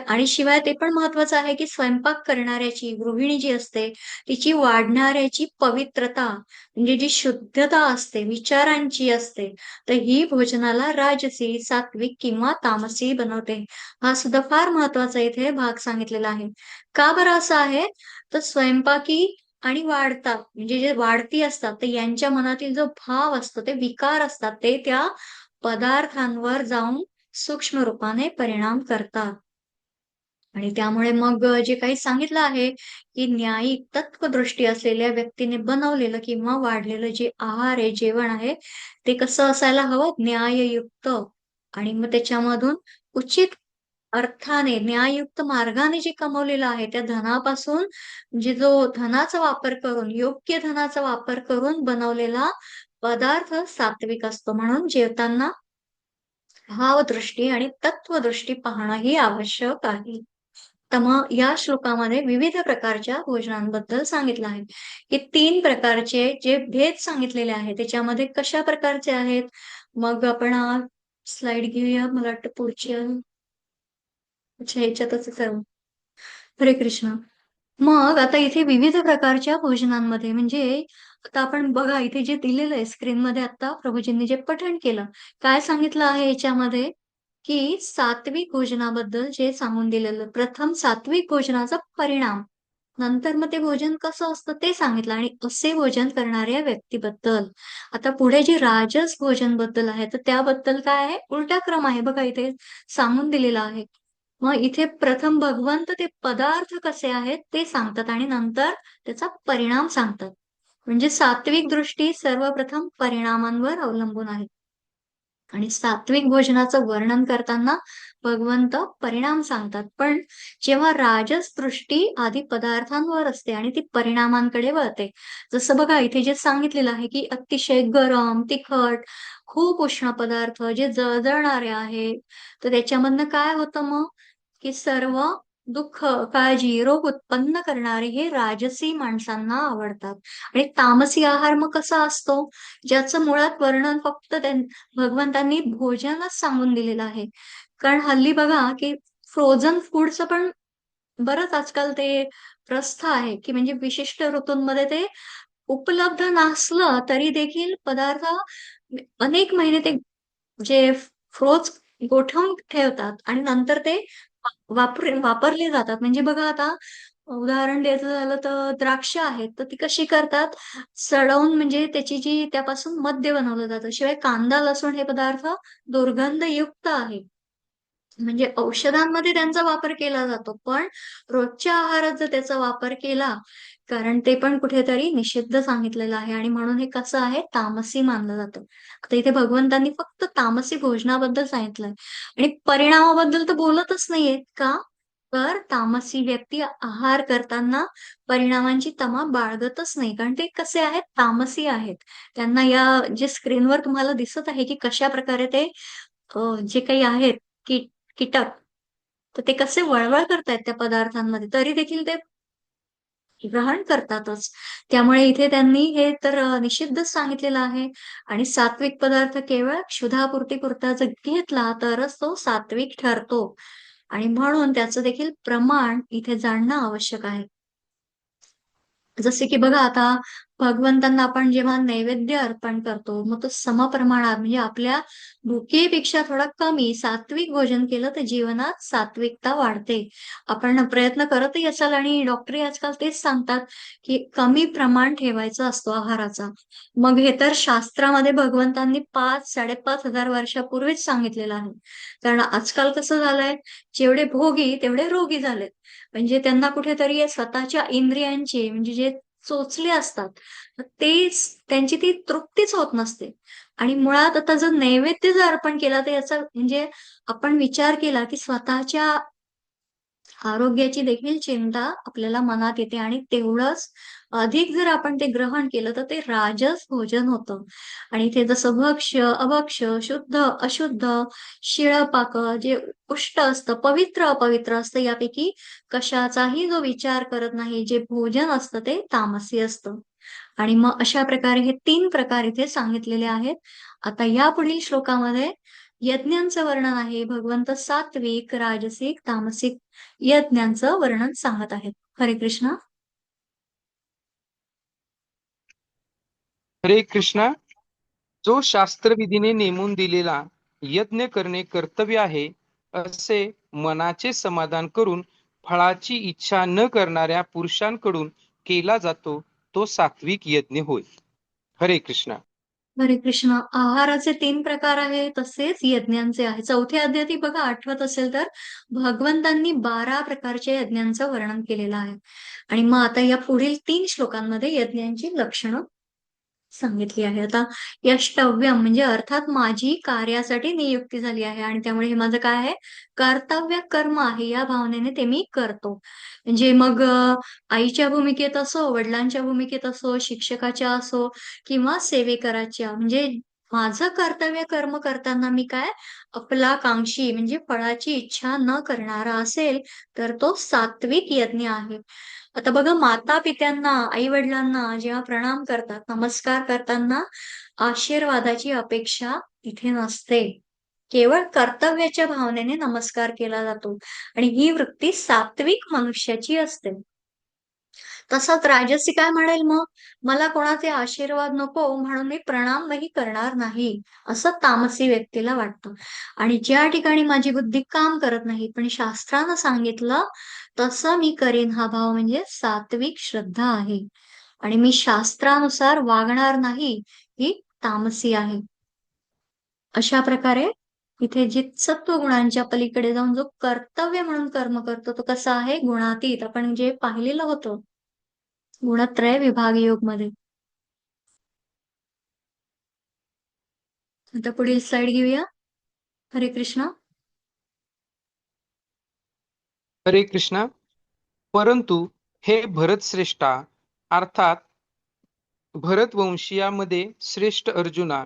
आणि शिवाय ते पण महत्वाचं आहे, की स्वयंपाक करणाऱ्याची, गृहिणी जी असते, तिची वाढणाऱ्याची पवित्रता म्हणजे जी शुद्धता असते, विचारांची असते, तर ही भोजनाला राजसी, सात्विक किंवा तामसी बनवते. हा सुद्धा फार महत्वाचा इथे भाग सांगितलेला आहे. का बरं असं आहे? तर स्वयंपाकी आणि वाढता म्हणजे जे वाढती असतात, तर यांच्या मनातील जो भाव असतो, ते विकार असतात, ते त्या पदार्थांवर जाऊन सूक्ष्म रूपाने परिणाम करतात. आणि त्यामुळे मग जे काही सांगितलं आहे, की न्यायिक तत्वदृष्टी असलेल्या व्यक्तीने बनवलेलं किंवा वाढलेलं जे आहार आहे, जेवण आहे, ते कसं असायला हवं? न्याययुक्त आणि मग त्याच्यामधून उचित अर्थाने, न्याययुक्त मार्गाने जे कमवलेलं आहे, त्या धनापासून म्हणजे जो धनाचा वापर करून, योग्य धनाचा वापर करून बनवलेला पदार्थ सात्विक असतो. म्हणून जेवताना भावदृष्टी आणि तत्वदृष्टी पाहणंही आवश्यक आहे. तर मग या श्लोकामध्ये विविध प्रकारच्या भोजनांबद्दल सांगितलं आहे, की 3 प्रकारचे जे भेद सांगितलेले आहेत, त्याच्यामध्ये कशा प्रकारचे आहेत? मग आपण स्लाइड घेऊया. मला वाटतं पुढची आहे. अच्छा, ह्याच्यातच आहे सर्व. हरे कृष्ण. मग आता इथे विविध प्रकारच्या भोजनांमध्ये म्हणजे आता आपण बघा, इथे जे दिलेलं आहे स्क्रीनमध्ये आता प्रभूजींनी जे पठण केलं, काय सांगितलं आहे याच्यामध्ये, की सात्विक भोजनाबद्दल जे सांगून दिलेलं. प्रथम सात्विक भोजनाचा परिणाम, नंतर मग ते भोजन कसं असतं ते सांगितलं आणि असे भोजन करणाऱ्या व्यक्तीबद्दल. आता पुढे जे राजस भोजन बद्दल आहे, तर त्याबद्दल काय आहे? उलटा क्रम आहे बघा, इथे सांगून दिलेला आहे. मग इथे प्रथम भगवंत ते पदार्थ कसे आहेत ते सांगतात आणि नंतर त्याचा परिणाम सांगतात. म्हणजे सात्विक दृष्टी सर्वप्रथम परिणामांवर अवलंबून आहे. आणि सात्विक भोजनाचं वर्णन करताना भगवंत परिणाम सांगतात. पण जेव्हा राजस दृष्टी आधी पदार्थांवर असते आणि ती परिणामांकडे वळते. जसं बघा, इथे जे सांगितलेलं आहे, की अतिशय गरम, तिखट, खूप उष्ण पदार्थ जे जळजळणारे आहेत, तर त्याच्यामधनं काय होतं मग? की सर्व दुःख, काळजी, रोग उत्पन्न करणारे हे राजसी माणसांना आवडतात. आणि तामसी आहार मग कसा असतो? ज्याचं मुळात वर्णन फक्त भगवंतांनी भोजनच सांगून दिलेलं आहे. कारण हल्ली बघा, की फ्रोझन फूडचं पण बरंच आजकाल ते प्रस्थ आहे, की म्हणजे विशिष्ट ऋतूंमध्ये ते उपलब्ध नसलं तरी देखील पदार्थ अनेक महिने ते जे फ्रोज गोठवून ठेवतात आणि नंतर ते वापरले जातात. म्हणजे बघा आता उदाहरण द्यायचं झालं तर द्राक्ष आहेत, तर ती कशी करतात? सडवून म्हणजे त्याची जी त्यापासून मद्य बनवलं जातं. शिवाय कांदा, लसूण हे पदार्थ दुर्गंधयुक्त आहे. म्हणजे औषधांमध्ये त्यांचा वापर केला जातो, पण रोजच्या आहारात जर त्याचा वापर केला, कारण ते पण कुठेतरी निषिद्ध सांगितलेलं आहे आणि म्हणून हे कसं आहे, तामसी मानलं जातं. आता इथे भगवंतांनी फक्त तामसी भोजनाबद्दल सांगितलंय आणि परिणामाबद्दल तर बोलतच नाहीये. का? तर तामसी व्यक्ती आहार करताना परिणामांची तमा बाळगतच नाही, कारण ते कसे आहेत, तामसी आहेत. त्यांना या जे स्क्रीनवर तुम्हाला दिसत आहे की कशा प्रकारे ते जे काही आहेत कीटक, तर ते कसे वळवळ करतायत त्या पदार्थांमध्ये, तरी देखील ते ग्रहण करतातच. त्यामुळे इथे त्यांनी हे तर निषिद्धच सांगितलेलं आहे आणि सात्विक पदार्थ केवळ क्षुधापूर्ती पुरता जर घेतला तरच तो सात्विक ठरतो आणि म्हणून त्याचं देखील प्रमाण इथे जाणणं आवश्यक आहे. जसे की बघा आता भगवंतांना आपण जेव्हा नैवेद्य अर्पण करतो, मग तो समप्रमाणात म्हणजे आपल्या भुकेपेक्षा थोडा कमी सात्विक भोजन केलं तर जीवनात सात्विकता वाढते. आपण प्रयत्न करतही असाल आणि डॉक्टरही आजकाल तेच सांगतात, की कमी प्रमाण ठेवायचा असतो आहाराचा. मग हे तर शास्त्रामध्ये भगवंतांनी 5,000-5,500 वर्षापूर्वीच सांगितलेलं आहे. कारण आजकाल कसं झालंय, जेवढे भोगी तेवढे रोगी झालेत. म्हणजे त्यांना कुठेतरी या स्वतःच्या इंद्रियांची म्हणजे जे चोचले असतात, तर तेच त्यांची ती तृप्तीच होत नसते. आणि मुळात आता जर नैवेद्य जर अर्पण केला, तर याचा म्हणजे आपण विचार केला, की स्वतःच्या आरोग्याची देखील चिंता आपल्याला मनात येते आणि तेवढंच अधिक जर आपण ते ग्रहण केलं, तर ते राजस भोजन होतं. आणि ते जसं भक्ष्य, अभक्ष्य, शुद्ध, अशुद्ध, शिळं-पाकं जे उष्ट असतं, पवित्र, अपवित्र असतं, यापैकी कशाचाही जो विचार करत नाही, जे भोजन असतं ते तामसी असतं. आणि मग अशा प्रकारे हे 3 प्रकार इथे सांगितलेले आहेत. आता यापुढील श्लोकामध्ये यज्ञांचं वर्णन आहे. भगवंत सात्विक, राजसिक, तामसिक यज्ञांचं वर्णन सांगत आहेत. हरे कृष्ण. हरे कृष्णा. जो शास्त्रविधीने नेमून दिलेला यज्ञ करणे कर्तव्य आहे, असे मनाचे समाधान करून फळाची इच्छा न करणाऱ्या पुरुषांकडून केला जातो, तो सात्विक यज्ञ होय. हरे कृष्णा. हरे कृष्ण. आहाराचे 3 प्रकार आहे, तसेच यज्ञांचे आहे. चौथ्या अध्यायात बघा आठवत असेल तर भगवंतांनी 12 प्रकारच्या यज्ञांचं वर्णन केलेलं आहे. आणि मग आता या पुढील 3 श्लोकांमध्ये यज्ञांची लक्षणं सांगितली आहे. आता यष्टव्यम म्हणजे अर्थात माझी कार्यासाठी नियुक्ती झाली आहे आणि त्यामुळे हे माझं काय आहे? कर्तव्य कर्म आहे. या भावनेने ते मी करतो. म्हणजे मग आईच्या भूमिकेत असो, वडिलांच्या भूमिकेत असो, शिक्षकाच्या असो किंवा सेवेकराच्या म्हणजे माझं कर्तव्य कर्म करताना मी काय अफलाकांक्षी म्हणजे फळाची इच्छा न करणारा असेल, तर तो सात्विक यज्ञ आहे. आता बघा माता-पित्यांना, आई-वडिलांना जेव्हा प्रणाम करतात, नमस्कार करताना आशीर्वादाची अपेक्षा इथे नसते. केवळ कर्तव्याच्या भावनेने नमस्कार केला जातो आणि ही वृत्ती सात्विक मनुष्याची असते. तसाच राजसी काय म्हणेल मग? मला कोणाचे आशीर्वाद नको म्हणून मी प्रणामही करणार नाही, असं तामसी व्यक्तीला वाटतं. आणि ज्या ठिकाणी माझी बुद्धी काम करत नाही, पण शास्त्रानं सांगितलं तसं मी करीन हा भाव म्हणजे सात्विक श्रद्धा आहे. आणि मी शास्त्रानुसार वागणार नाही, ही तामसी आहे. अशा प्रकारे इथे जे सत्वगुणांच्या पलीकडे जाऊन जो कर्तव्य म्हणून कर्म करतो, तो कसा आहे? गुणातीत. आपण जे पाहिलेलं होतं गुणत्रय विभाग योग मध्ये. आता पुढील स्लाइड घेऊया. हरे कृष्ण. हरे कृष्णा. परंतु हे भरतश्रेष्ठा, अर्थात भरतवंशीयामध्ये श्रेष्ठ अर्जुना,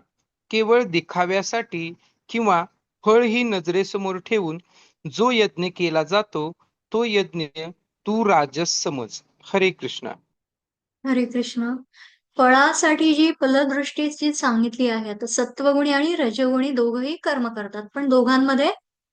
केवळ दिखाव्यासाठी किंवा फळ ही नजरेसमोर ठेवून जो यज्ञ केला जातो, तो यज्ञ तू राजस समज. हरे कृष्णा. हरे कृष्ण. फळासाठी जी फलदृष्टी जी सांगितली आहे, आता सत्वगुणी आणि रजोगुणी दोघंही कर्म करतात, पण दोघांमध्ये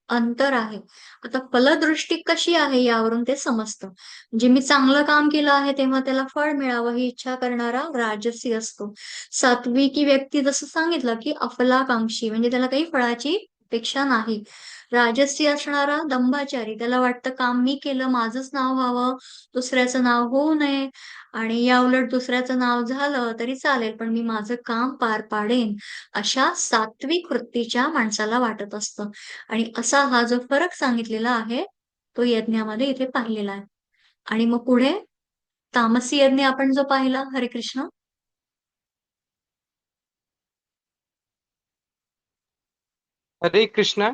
अंतर आहे. आता फलदृष्टी कशी आहे यावरून ते समजतं. म्हणजे मी चांगलं काम केलं आहे तेव्हा त्याला फळ मिळावं ही इच्छा करणारा राजसी असतो. सात्विकी व्यक्ती जसं सांगितलं की अफलाकांक्षी म्हणजे त्याला काही फळाची अपेक्षा नाही. राजसी असणारा दंभाचारी, त्याला वाटतं काम मी केलं, माझंच नाव व्हावं, दुसऱ्याचं नाव होऊ नये, आणि या उलट दुसऱ्याचं नाव झालं तरी चालेल, पण मी माझं काम पार पाडेन, अशा सात्विक वृत्तीच्या माणसाला वाटत असतं. आणि असा हा जो फरक सांगितलेला आहे तो यज्ञामध्ये इथे पाहिलेला आहे. आणि मग पुढे तामसी यज्ञ आपण जो पाहिला, हरे कृष्ण. हरे कृष्णा.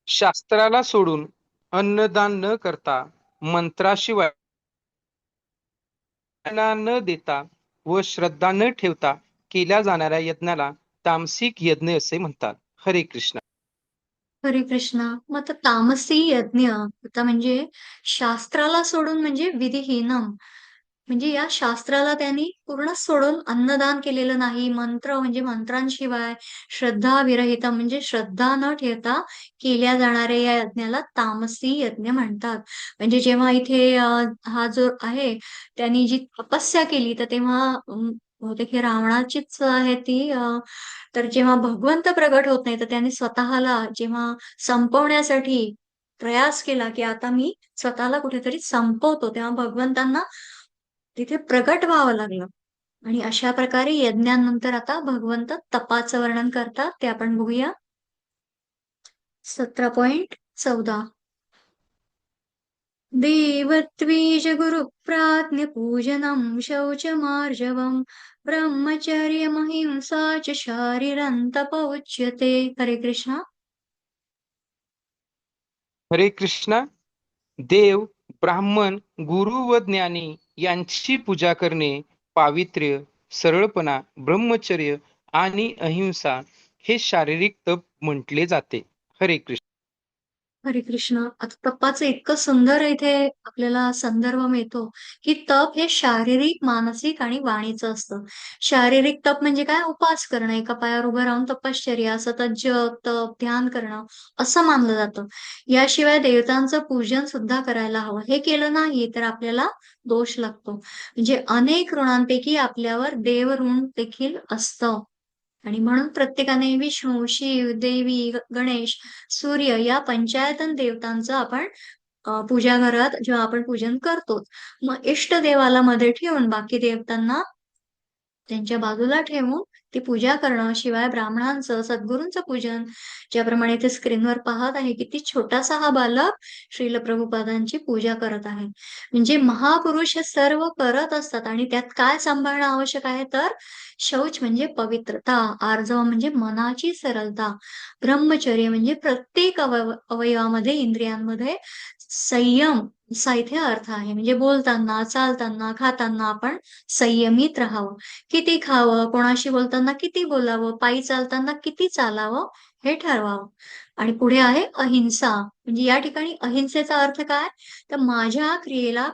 शास्त्राला सोडून अन्नदान न करता, मंत्राशिवाय न देता व श्रद्धा न ठेवता केल्या जाणाऱ्या यज्ञाला तामसिक यज्ञ असे म्हणतात. हरे कृष्ण. हरे कृष्णा. मग आता तामसी यज्ञ आता म्हणजे शास्त्राला सोडून म्हणजे विधिहीनम, म्हणजे या शास्त्राला त्यांनी पूर्ण सोडून अन्नदान केलेलं नाही. मंत्र म्हणजे मंत्रांशिवाय श्रद्धा विरहित म्हणजे श्रद्धा न ठेवता केल्या जाणाऱ्या या यज्ञाला तामसी यज्ञ म्हणतात. म्हणजे जेव्हा इथे हा जो आहे त्यांनी जी तपस्या केली तर तेव्हा बहुतेक हे रावणाचीच आहे ती, तर जेव्हा भगवंत प्रगट होत नाही तर त्यांनी स्वतःला जेव्हा संपवण्यासाठी प्रयास केला की आता मी स्वतःला कुठेतरी संपवतो, तेव्हा भगवंतांना तिथे प्रगट व्हावं लागलं. आणि अशा प्रकारे यज्ञानंतर आता भगवंत तपाचं वर्णन करतात, ते आपण बघूया. 17.14. देवत्वीज गुरुप्राज्ञपूजनं शौचमार्जवं ब्रह्मचर्यमहिंसा च शारीरन्तप उच्यते. हरे कृष्ण. हरे कृष्णा. देव, ब्राह्मण, गुरु व ज्ञानी यांची पूजा करणे, पावित्र्य, सरळपणा, ब्रह्मचर्य आणि अहिंसा हे शारीरिक तप म्हटले जाते. हरे कृष्ण. हरे कृष्ण. आता तपाचं इतकं सुंदर इथे आपल्याला संदर्भ मिळतो की तप हे शारीरिक, मानसिक आणि वाणीचं असतं. शारीरिक तप म्हणजे काय? उपास करणं, एका पायावर उभं राहून तपश्चर्या, सतत जप, तप, ध्यान करणं असं मानलं जातं. याशिवाय देवतांचं पूजन सुद्धा करायला हवं. हे केलं नाही तर आपल्याला दोष लागतो. म्हणजे अनेक ऋणांपैकी आपल्यावर देव ऋण देखील असतं. आणि म्हणून प्रत्येकाने विष्णू, शिव, देवी, गणेश, सूर्य या पंचायतन देवतांचं आपण पूजा घरात जेव्हा आपण पूजन करतो, मग इष्ट देवाला मध्ये ठेवून बाकी देवतांना त्यांच्या बाजूला ठेवून ती पूजा करणं. शिवाय ब्राह्मणांचं, सद्गुरूंचं पूजन, ज्याप्रमाणे ते स्क्रीनवर पाहत आहे किती छोटासा हा बालक श्रील प्रभुपादांची पूजा करत आहे. म्हणजे महापुरुष हे सर्व करत असतात आणि त्यात काय सांभाळणं आवश्यक आहे तर शौच म्हणजे पवित्रता, आर्जव म्हणजे मनाची सरलता, ब्रह्मचर्य म्हणजे प्रत्येक अवयवामध्ये, इंद्रियांमध्ये संयम असा इथे अर्थ आहे. म्हणजे बोलताना, चालताना, खाताना आपण संयमित राहावं. किती खावं, कोणाशी बोलताना किती बोलावं, पायी चालताना किती चालावं हे ठरवावं. आणि पुढे आहे अहिंसा. म्हणजे या ठिकाणी अहिंसेचा अर्थ काय? तर माझ्या क्रियेला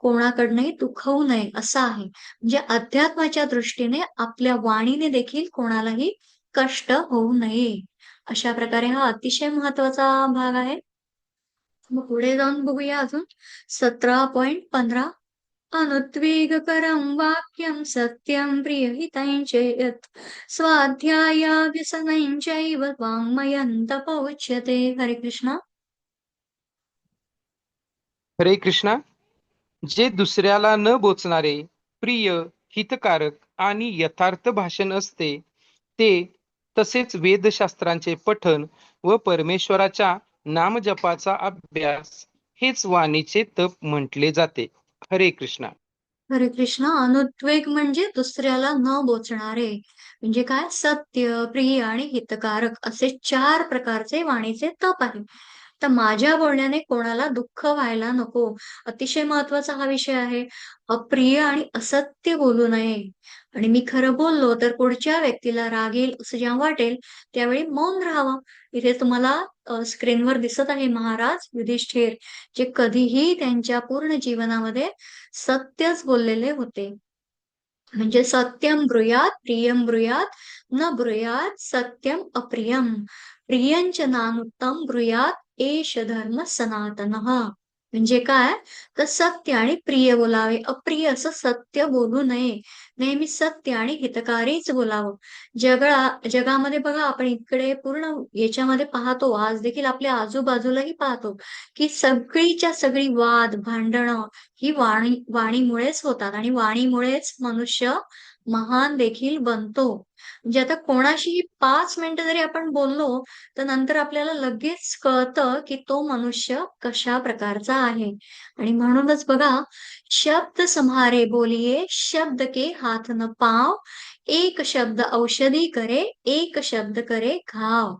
कोणाकडनंही दुखवू नये असा आहे. म्हणजे अध्यात्माच्या दृष्टीने आपल्या वाणीने देखील कोणालाही कष्ट होऊ नये. अशा प्रकारे हा अतिशय महत्वाचा भाग आहे. मग पुढे जाऊन बघूया अजून 17.15. अनुद्वेगकरं वाक्यं सत्यं प्रियहितं च यत् स्वाध्यायाभ्यसनं चैव वाङ्मयं तप उच्यते. हरे कृष्ण. हरे कृष्णा. जे दुसऱ्याला न बोचणारे, प्रिय, हितकारक आणि यथार्थ भाषण असते ते, तसेच वेदशास्त्रांचे पठन व परमेश्वराच्या नामजपाचा अभ्यास हेच वाणीचे तप म्हटले जाते. हरे कृष्णा. हरे कृष्ण. अनुद्वेग म्हणजे दुसऱ्याला न बोचणारे, म्हणजे काय? सत्य, प्रिय आणि हितकारक असे 4 प्रकारचे वाणीचे तप आहे. तर माझ्या बोलण्याने कोणाला दुःख व्हायला नको. अतिशय महत्वाचा हा विषय आहे. अप्रिय आणि असत्य बोलू नये. आणि मी खरं बोललो तर पुढच्या व्यक्तीला राग येईल असं जेव्हा वाटेल त्यावेळी मौन राहावं. इथे तुम्हाला स्क्रीनवर दिसत आहे महाराज युधिष्ठिर, जे कधीही त्यांच्या पूर्ण जीवनामध्ये सत्यच बोललेले होते. म्हणजे सत्यम ब्रूयात प्रियम ब्रूयात न ब्रूयात सत्यम अप्रियम प्रियंच नानुत्तम ब्रूयात एष धर्म सनातनः. म्हणजे काय, तर सत्य आणि प्रिय बोलावे, अप्रिय असं सत्य बोलू नये. नेहमी सत्य आणि हितकारीच बोलावं. जगामध्ये बघा, आपण इकडे पूर्ण याच्यामध्ये पाहतो, आज देखील आपल्या आजूबाजूलाही पाहतो, की सगळीच्या सगळी वाद, भांडणं ही वाणीमुळेच होतात आणि वाणीमुळेच मनुष्य महान देखील बनतो. म्हणजे आता कोणाशीही 5 मिनिटं जरी आपण बोललो, तर नंतर आपल्याला लगेच कळतं, की तो मनुष्य कशा प्रकारचा आहे. आणि म्हणूनच बघा, शब्द सम्हारे बोलिये, शब्द के हाथ न पाँव, एक शब्द औषधी करे, एक शब्द करे घाव.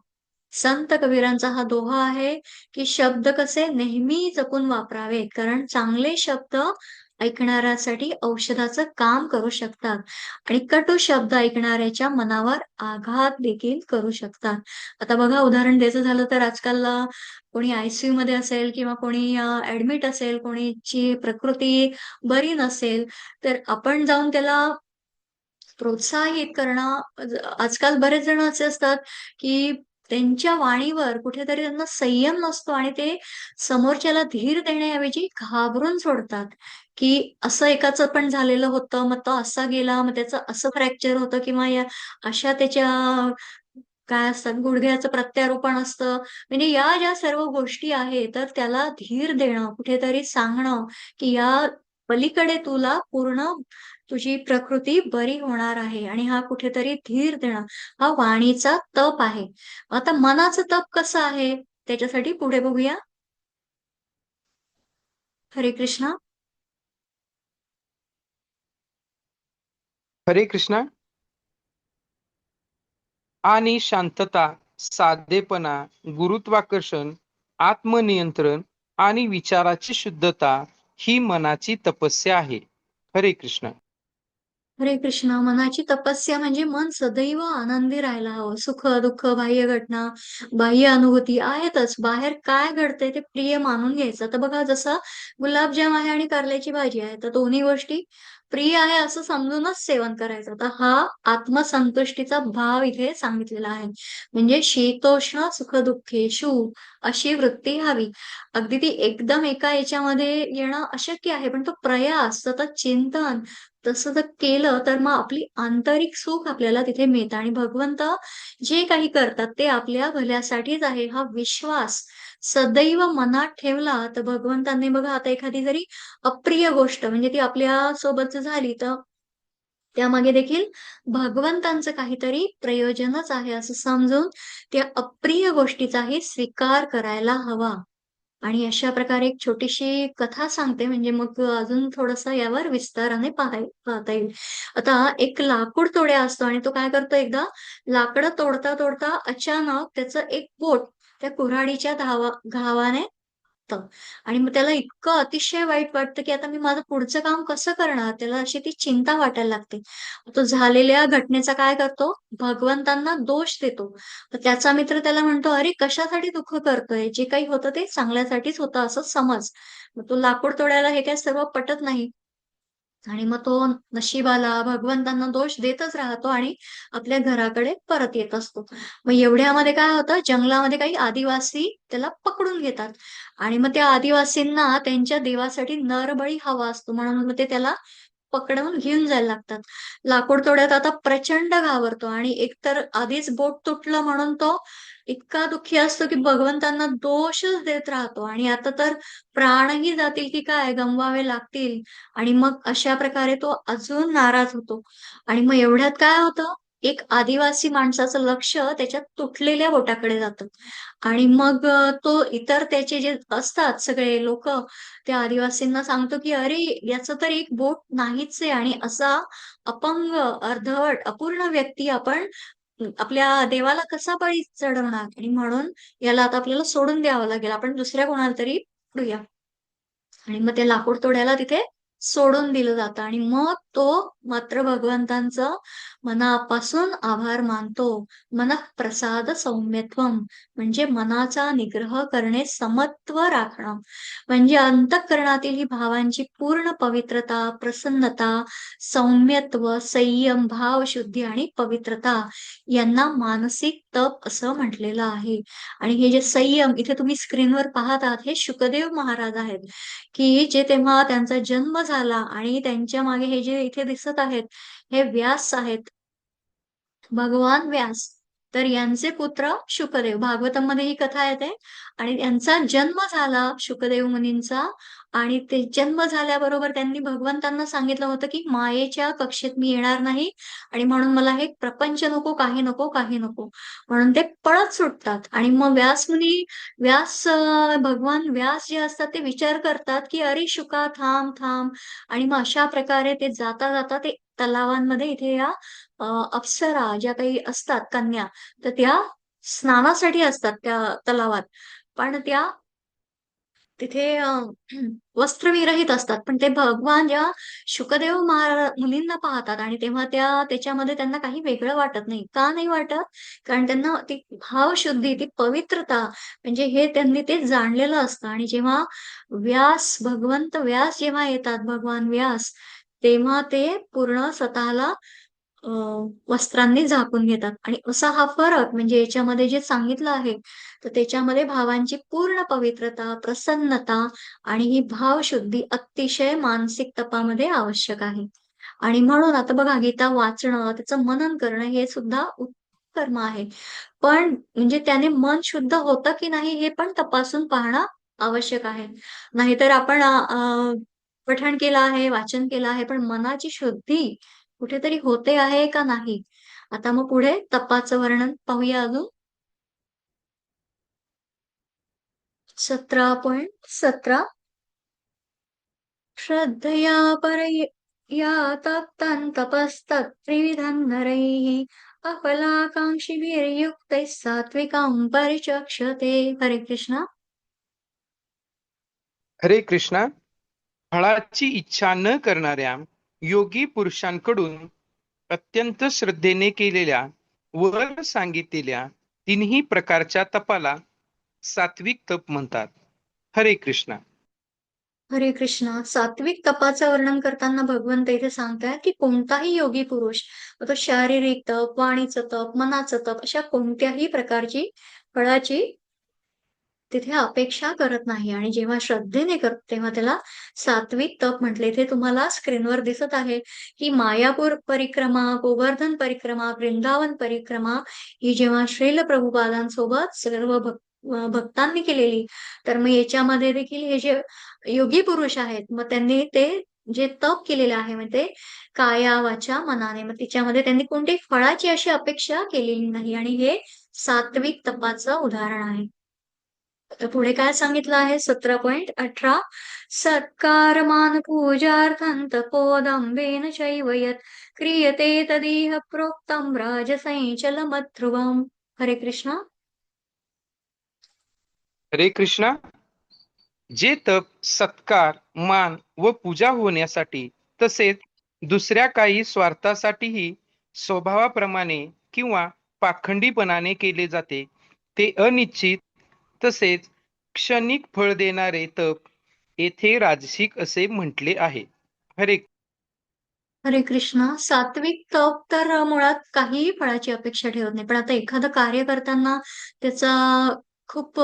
संत कबीरांचा हा दोहा आहे, की शब्द कसे नेहमी जपून वापरावेत. कारण चांगले शब्द ऐकणाऱ्यासाठी औषधाचं काम करू शकतात आणि कटू शब्द ऐकणाऱ्याच्या मनावर आघात देखील करू शकतात. आता बघा, उदाहरण द्यायचं झालं तर आजकाल कोणी आयसीयू मध्ये असेल किंवा कोणी ऍडमिट असेल, कोणीची प्रकृती बरी नसेल, तर आपण जाऊन त्याला प्रोत्साहित करणं. आजकाल बरेच जण असे असतात, की त्यांच्या वाणीवर कुठेतरी त्यांना संयम नसतो आणि ते समोरच्याला धीर देण्याऐवजी घाबरून सोडतात, की असं एकाचं पण झालेलं होतं, मग तो असा गेला, मग त्याचं असं फ्रॅक्चर होतं किंवा या अशा त्याच्या काय असतात, गुडघ्याचं प्रत्यारोपण असतं. म्हणजे या ज्या सर्व गोष्टी आहेत, तर त्याला धीर देणं, कुठेतरी सांगणं, की या पलीकडे तुला पूर्ण तुझी प्रकृती बरी होणार आहे आणि हा कुठेतरी धीर देणं, हा वाणीचा तप आहे. आता मनाचं तप कसं आहे, त्याच्यासाठी पुढे बघूया. हरे कृष्णा. हरे कृष्णा. आणि शांतता, साधेपणा, गुरुत्वाकर्षण, आत्मनियंत्रण आणि विचाराची शुद्धता ही मनाची तपस्या आहे. हरे कृष्ण. हरे कृष्णा. मनाची तपस्या म्हणजे मन सदैव आनंदी राहायला हवं. सुख, दुःख, बाह्य घटना, बाह्य अनुभूती आहेतच. बाहेर काय घडतंय ते प्रिय मानून घ्यायचं. तर बघा, जसं गुलाबजाम आहे आणि कारल्याची भाजी आहे, तर दोन्ही गोष्टी प्रिय आहे असं समजूनच सेवन करायचं. तर हा आत्मसंतुष्टीचा भाव इथे सांगितलेला आहे. म्हणजे शीतोष्ण सुख-दुःखेषु अशी वृत्ती हवी. अगदी ती एकदम एका याच्यामध्ये येणं अशक्य आहे, पण तो प्रयास, सतत चिंतन तसं जर केलं, तर मग आपली आंतरिक सुख आपल्याला तिथे मिळतं आणि भगवंत जे काही करतात ते आपल्या भल्यासाठीच आहे, हा विश्वास सदैव मनात ठेवला, तर भगवंतांनी बघा, आता एखादी जरी अप्रिय गोष्ट म्हणजे ती आपल्या सोबत झाली, तर त्यामागे देखील भगवंतांचं काहीतरी प्रयोजनच आहे असं समजून त्या अप्रिय गोष्टीचाही स्वीकार करायला हवा. आणि अशा प्रकारे एक छोटीशी कथा सांगते, म्हणजे मग अजून थोडंसं यावर विस्ताराने पाहता येईल. आता एक लाकूड तोड्या असतो आणि तो काय करतो, एकदा लाकडं तोडता तोडता अचानक त्याचं एक बोट त्या कुऱ्हाडीच्या घावाने लागतं. आणि मग त्याला इतकं अतिशय वाईट वाटतं, की आता मी माझं पुढचं काम कसं करणार? त्याला अशी ती चिंता वाटायला लागते. तो झालेल्या घटनेचा काय करतो? भगवंतांना दोष देतो. तर त्याचा मित्र त्याला म्हणतो, "अरे, कशासाठी दुःख करतोय? जे काही होतं ते चांगल्यासाठीच होतं असं समज." मग तो लाकूड तोडायला हे काही सर्व पटत नाही. आणि मग तो नशिबाला, भगवंतांना दोष देतच राहतो आणि आपल्या घराकडे परत येत असतो. मग एवढ्यामध्ये काय होतं, जंगलामध्ये काही आदिवासी त्याला पकडून घेतात आणि मग त्या आदिवासींना त्यांच्या देवासाठी नरबळी हवा असतो, म्हणून मग ते त्याला पकडून घेऊन जायला लागतात. लाकूड तोड्यात आता प्रचंड घाबरतो आणि एकतर आधीच बोट तुटलं म्हणून तो इतका दुःखी असतो, की भगवंतांना दोषच देत राहतो आणि आता तर प्राणही जातील की काय, गमवावे लागतील. आणि मग अशा प्रकारे तो अजून नाराज होतो. आणि मग एवढ्यात काय होतं, एक आदिवासी माणसाचं लक्ष त्याच्या तुटलेल्या बोटाकडे जातं. आणि मग तो इतर त्याचे जे असतात सगळे लोकं, त्या आदिवासींना सांगतो, की "अरे, याचं तर एक बोट नाहीच आहे आणि असा अपंग, अर्धवट, अपूर्ण व्यक्ती आपण आपल्या देवाला कसा बळी चढवणार? आणि म्हणून याला आता आपल्याला सोडून द्यावं लागेल. आपण दुसऱ्या कोणाला तरी पकडूया." आणि मग ते लाकूड तोड्याला तिथे सोडून दिलं जातं आणि मग तो मात्र भगवंतांचं मनापासून आभार मानतो. मनः प्रसाद सौम्यत्वम म्हणजे मनाचा निग्रह करणे, समत्व राखणं म्हणजे अंतःकरणातील ही भावांची पूर्ण पवित्रता, प्रसन्नता, सौम्यत्व, संयम, भावशुद्धी आणि पवित्रता यांना मानसिक तप असं म्हटलेलं आहे. आणि हे जे संयम इथे तुम्ही स्क्रीनवर पाहत आहात हे शुकदेव महाराज आहेत, की जे तेव्हा त्यांचा जन्म झाला आणि त्यांच्या मागे हे जे इथे दिसत आहेत हे व्यास आहेत, भगवान व्यास. तर यांचे पुत्र शुकदेव, भागवतामध्ये ही कथा येते. आणि त्यांचा जन्म झाला शुकदेव मुनींचा आणि ते जन्म झाल्याबरोबर त्यांनी भगवंतांना सांगितलं होतं की मायेच्या कक्षेत मी येणार नाही आणि म्हणून मला हे प्रपंच नको, काही नको, काही नको. म्हणून ते पळत सुटतात आणि मग व्यास मुनी, भगवान व्यास जे असतात ते विचार करतात की अरे शुका थांब थांब. आणि मग अशा प्रकारे ते जाता जाता ते तलावांमध्ये इथे या अप्सरा ज्या काही असतात कन्या, तर त्या स्नानासाठी असतात त्या तलावात. पण त्या तिथे वस्त्रविरहित असतात. पण ते भगवान जेव्हा शुकदेव मुलींना पाहतात आणि तेव्हा त्याच्यामध्ये त्यांना काही वेगळं वाटत नाही. का नाही वाटत? कारण त्यांना ती भावशुद्धी, ती पवित्रता म्हणजे हे त्यांनी ते जाणलेलं असतं. आणि जेव्हा भगवंत व्यास जेव्हा येतात, भगवान व्यास, तेव्हा ते पूर्ण स्वतःला अ, वस्त्रांनी झाकून घेतात. आणि असा हा फरक म्हणजे याच्यामध्ये जे सांगितलं आहे, तर त्याच्यामध्ये भावांची पूर्ण पवित्रता, प्रसन्नता आणि ही भावशुद्धी अतिशय मानसिक तपामध्ये आवश्यक आहे. आणि म्हणून आता बघा गीता वाचणं, त्याचं मनन करणं हे सुद्धा उत्तम कर्म आहे. पण म्हणजे त्याने मन शुद्ध होतं की नाही हे पण तपासून पाहणं आवश्यक आहे. नाहीतर आपण पठण केलं आहे, वाचन केलं आहे, पण मनाची शुद्धी कुठेतरी होते आहे का नाही? आता मग पुढे तपाचं वर्णन पाहूया अजून. 17.17 श्रद्धया परया तप्तं तपस्तत्त्रिविधं नरैः अफलाकाङ्क्षिभिर्युक्तैः सात्विकं परिचक्षते. हरे कृष्णा. हरे कृष्णा. फळाची इच्छा न करणाऱ्या योगी पुरुषांकडून अत्यंत श्रद्धेने केलेल्या वर सांगितलेल्या तिन्ही प्रकारच्या तपाला सात्विक तप म्हणतात. हरे कृष्णा. हरे कृष्णा. सात्विक तपाचं वर्णन करताना भगवंत इथे सांगतायत की कोणताही योगी पुरुष, मग तो शारीरिक तप, वाणीचं तप, मनाचं तप, अशा कोणत्याही प्रकारची फळाची तिथे अपेक्षा करत नाही. आणि जेव्हा श्रद्धेने करतो तेव्हा त्याला सात्विक तप म्हटले. इथे तुम्हाला स्क्रीनवर दिसत आहे की मायापूर परिक्रमा, गोवर्धन परिक्रमा, वृंदावन परिक्रमा ही जेव्हा श्रील प्रभुपादांसोबत सर्व भक्तांनी केलेली, तर मग याच्यामध्ये देखील हे जे योगी पुरुष आहेत, मग त्यांनी ते जे तप केलेलं आहे, म्हणजे ते काया वाचा मनाने, मग तिच्यामध्ये त्यांनी कोणत्याही फळाची अशी अपेक्षा केलेली नाही. आणि हे सात्विक तपाचं उदाहरण आहे. तर पुढे काय सांगितलं आहे 17.18 सत्कारमान पूजार्थं तपोदंभेन चैव यत् क्रियते तदिह प्रोक्तं राजसंचलमध्रुवम्. हरे कृष्णा. हरे कृष्णा. जे तप सत्कार, मान व पूजा होण्यासाठी तसेच दुसऱ्या काही स्वार्थासाठीही स्वभावाप्रमाणे किंवा पाखंडीपणाने केले जाते, ते अनिश्चित तसेच क्षणिक फळ देणारे तप येथे राजसिक असे म्हटले आहे. हरे हरे कृष्णा. सात्विक तप तर मुळात काहीही फळाची अपेक्षा ठेवत नाही. पण आता एखादं कार्य करताना त्याचा खूप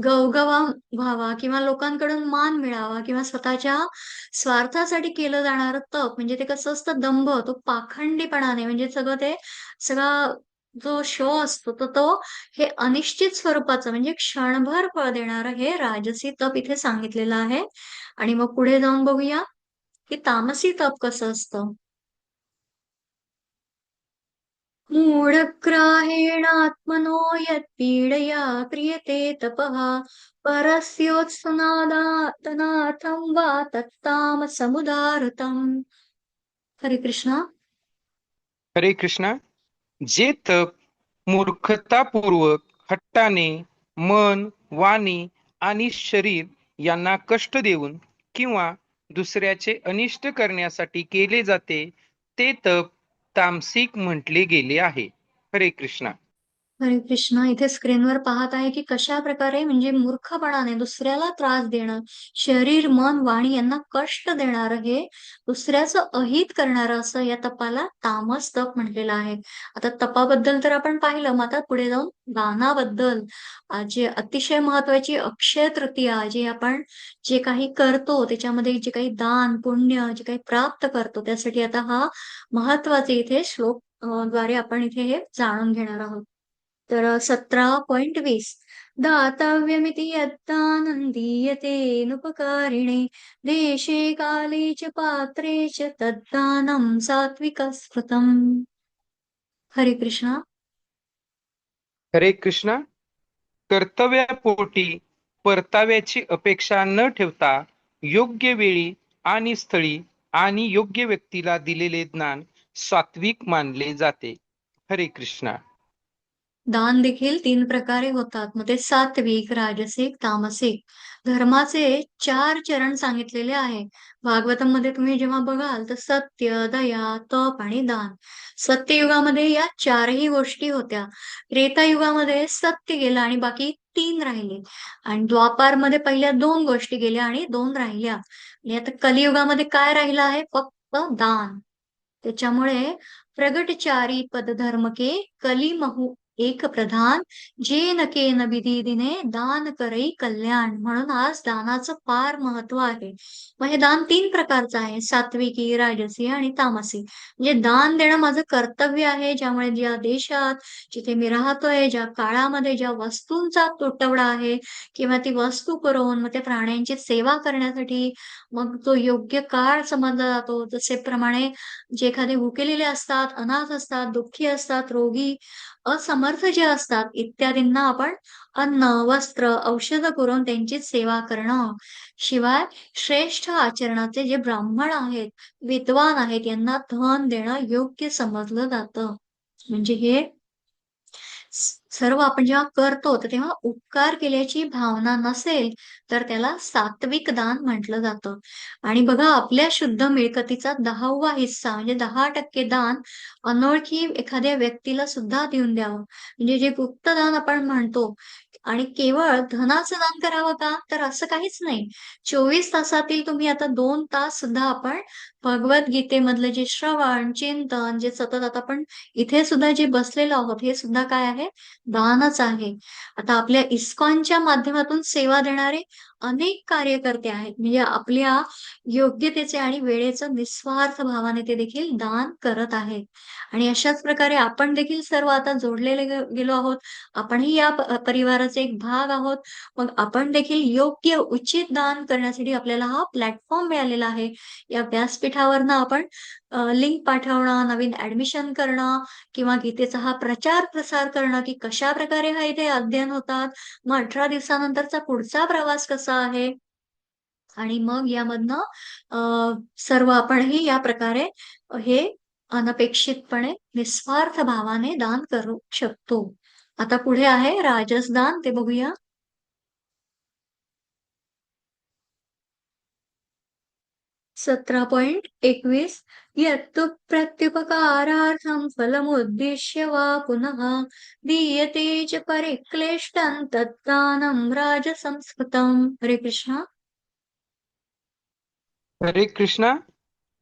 गवगवा व्हावा किंवा लोकांकडून मान मिळावा किंवा स्वतःच्या स्वार्थासाठी केलं जाणारं तप म्हणजे ते कसं असतं, दंभ, तो पाखंडीपणाने म्हणजे सगळा जो शो असतो तो हे अनिश्चित स्वरूपाचं म्हणजे क्षणभर फळ देणारं हे राजसी तप इथे सांगितलेलं आहे. आणि मग पुढे जाऊन बघूया की तामसी तप कसं असतं. मूढग्राहेणात्मनो यत्पीडया क्रियते तपः परस्योत्सनादातनाथं वा तत्तामसमुदाहृतम्. हरे कृष्णा. हरे कृष्णा. जे तप मूर्खतापूर्वक हट्टाने मन, वाणी आणि शरीर यांना कष्ट देऊन किंवा दुसऱ्याचे अनिष्ट करण्यासाठी केले जाते ते तप तामसिक म्हटले गेले आहे. हरे कृष्णा. हरे कृष्णा. इथे स्क्रीनवर पाहत आहे की कशा प्रकारे म्हणजे मूर्खपणाने दुसऱ्याला त्रास देणं, शरीर, मन, वाणी यांना कष्ट देणारं हे दुसऱ्याचं अहित करणारं असं या तपाला तामस तप म्हटलेलं आहे. आता तपाबद्दल तर आपण पाहिलं, मग आता पुढे जाऊन दानाबद्दल जे अतिशय महत्वाची अक्षय तृतीया जे आपण जे काही करतो त्याच्यामध्ये जे काही दान, पुण्य जे काही प्राप्त करतो त्यासाठी आता हा महत्वाचे इथे श्लोक द्वारे आपण इथे हे जाणून घेणार आहोत. तर 17.20 दातव्यमिति यद्दानं दीयतेनुपकारिणे देशे काले च पात्रे च तद्दानं सात्विकस्मृतम्. हरे कृष्णा. हरे कृष्णा. कर्तव्यापोटी परताव्याची अपेक्षा न ठेवता योग्य वेळी आणि स्थळी आणि योग्य व्यक्तीला दिलेले ज्ञान सात्विक मानले जाते. हरे कृष्णा. दान देखील 3 प्रकारे होतात. मग ते सात्विक, राजसिक, तामसिक. धर्माचे 4 चरण सांगितलेले आहे. भागवतमध्ये तुम्ही जेव्हा बघाल तर सत्य, दया, तप आणि दान. सत्ययुगामध्ये या 4ही गोष्टी होत्या. त्रेतायुगामध्ये सत्य गेलं आणि बाकी 3 राहिले. आणि द्वापारमध्ये पहिल्या 2 गोष्टी गेल्या आणि 2 राहिल्या. आणि आता कलियुगामध्ये काय राहिलं आहे? फक्त दान. त्याच्यामुळे प्रगटचारी पदधर्मके कलिमहु एक प्रधान जे नकेन विधी दिने दान करई कल्याण. म्हणून आज दानाचं फार महत्व आहे. मग हे दान 3 प्रकारचं आहे, सात्विकी, राजसी आणि तामसी. म्हणजे दान देणं माझं कर्तव्य आहे, ज्यामुळे ज्या देशात जिथे मी राहतोय, ज्या काळामध्ये ज्या वस्तूंचा तुटवडा आहे किंवा ती वस्तू करून मग त्या प्राण्यांची सेवा करण्यासाठी मग तो योग्य काळ समजला जातो. जसे प्रमाणे जे एखादे भुकेलेले असतात, अनाथ असतात, दुःखी असतात, रोगी, असमर्थ जे असतात इत्यादींना आपण अन्न, वस्त्र, औषधं पुरवून त्यांची सेवा करणं. शिवाय श्रेष्ठ आचरणाचे जे ब्राह्मण आहेत, विद्वान आहेत यांना धन देणं योग्य समजलं जातं. म्हणजे हे सर्व आपण जेव्हा करतो तर तेव्हा उपकार केल्याची भावना नसेल तर त्याला सात्विक दान म्हटलं जातं. आणि बघा आपल्या शुद्ध मिळकतीचा 10वा हिस्सा म्हणजे 10% दान अनोळखी एखाद्या व्यक्तीला सुद्धा देऊन द्यावं. म्हणजे जे गुप्तदान आपण म्हणतो आणि केवळ धनाचं दान करावं का? तर असं काहीच नाही. 24 तासातील तुम्ही आता 2 तास सुद्धा आपण भगवद्गीतेमधलं जे श्रवण, चिंतन जे सतत आता आपण इथे सुद्धा जे बसलेलो आहोत हे सुद्धा काय आहे? दानच आहे. आता आपल्या इस्कॉनच्या माध्यमातून सेवा देणारे अनेक कार्यकर्ते आहेत. म्हणजे आपल्या योग्यतेचे आणि वेळेचं निस्वार्थ भावाने ते देखील दान करत आहेत. आणि अशाच प्रकारे आपण देखील सर्व आता जोडलेले गेलो आहोत. आपणही या परिवाराचे एक भाग आहोत. मग आपण देखील योग्य उचित दान करण्यासाठी आपल्याला हा प्लॅटफॉर्म मिळालेला आहे. या व्यासपीठावरनं आपण लिंक पाठवणं, नवीन ॲडमिशन करणं किंवा गीतेचा हा प्रचार-प्रसार करणं, की कशाप्रकारे हा इथे अध्ययन होतात. मग 18 दिवसानंतरचा पुढचा प्रवास कसा आहे आणि मग यामधनं सर्व आपणही या प्रकारे हे अनपेक्षितपणे निस्वार्थ भावाने दान करू शकतो. आता पुढे आहे राजस दान, ते बघूया. 17.21 यत्तु प्रत्युपकारार्थं फलमुद्दिश्य वा पुनः दीयते च परिक्लिष्टं तद्दानं राजसंस्कृतम्. हरे कृष्णा. हरे कृष्णा.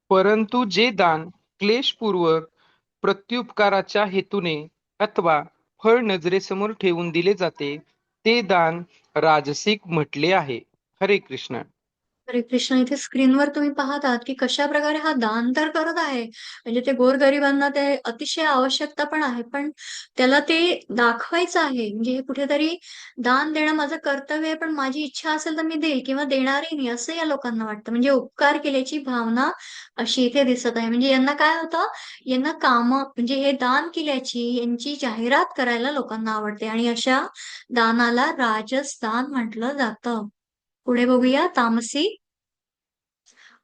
परंतु जे दान क्लेशपूर्वक प्रत्युपकाराच्या हेतूने अथवा फळ नजरेसमोर ठेवून दिले जाते ते दान राजसिक म्हटले आहे. हरे कृष्ण. हरे कृष्ण. इथे स्क्रीनवर तुम्ही पाहत आहात, की कशाप्रकारे हा दान तर करत आहे. म्हणजे ते गोरगरिबांना ते अतिशय आवश्यकता पण आहे. पण त्याला ते दाखवायचं आहे. म्हणजे हे कुठेतरी दान देणं माझं कर्तव्य आहे, पण माझी इच्छा असेल तर मी देईल किंवा देणारही नाही, असं या लोकांना वाटतं. म्हणजे उपकार केल्याची भावना अशी इथे दिसत आहे. म्हणजे यांना काय होतं, यांना कामं म्हणजे हे दान केल्याची यांची जाहिरात करायला लोकांना आवडते आणि अशा दानाला राजस दान म्हटलं जातं. पुढे बघूया तामसी.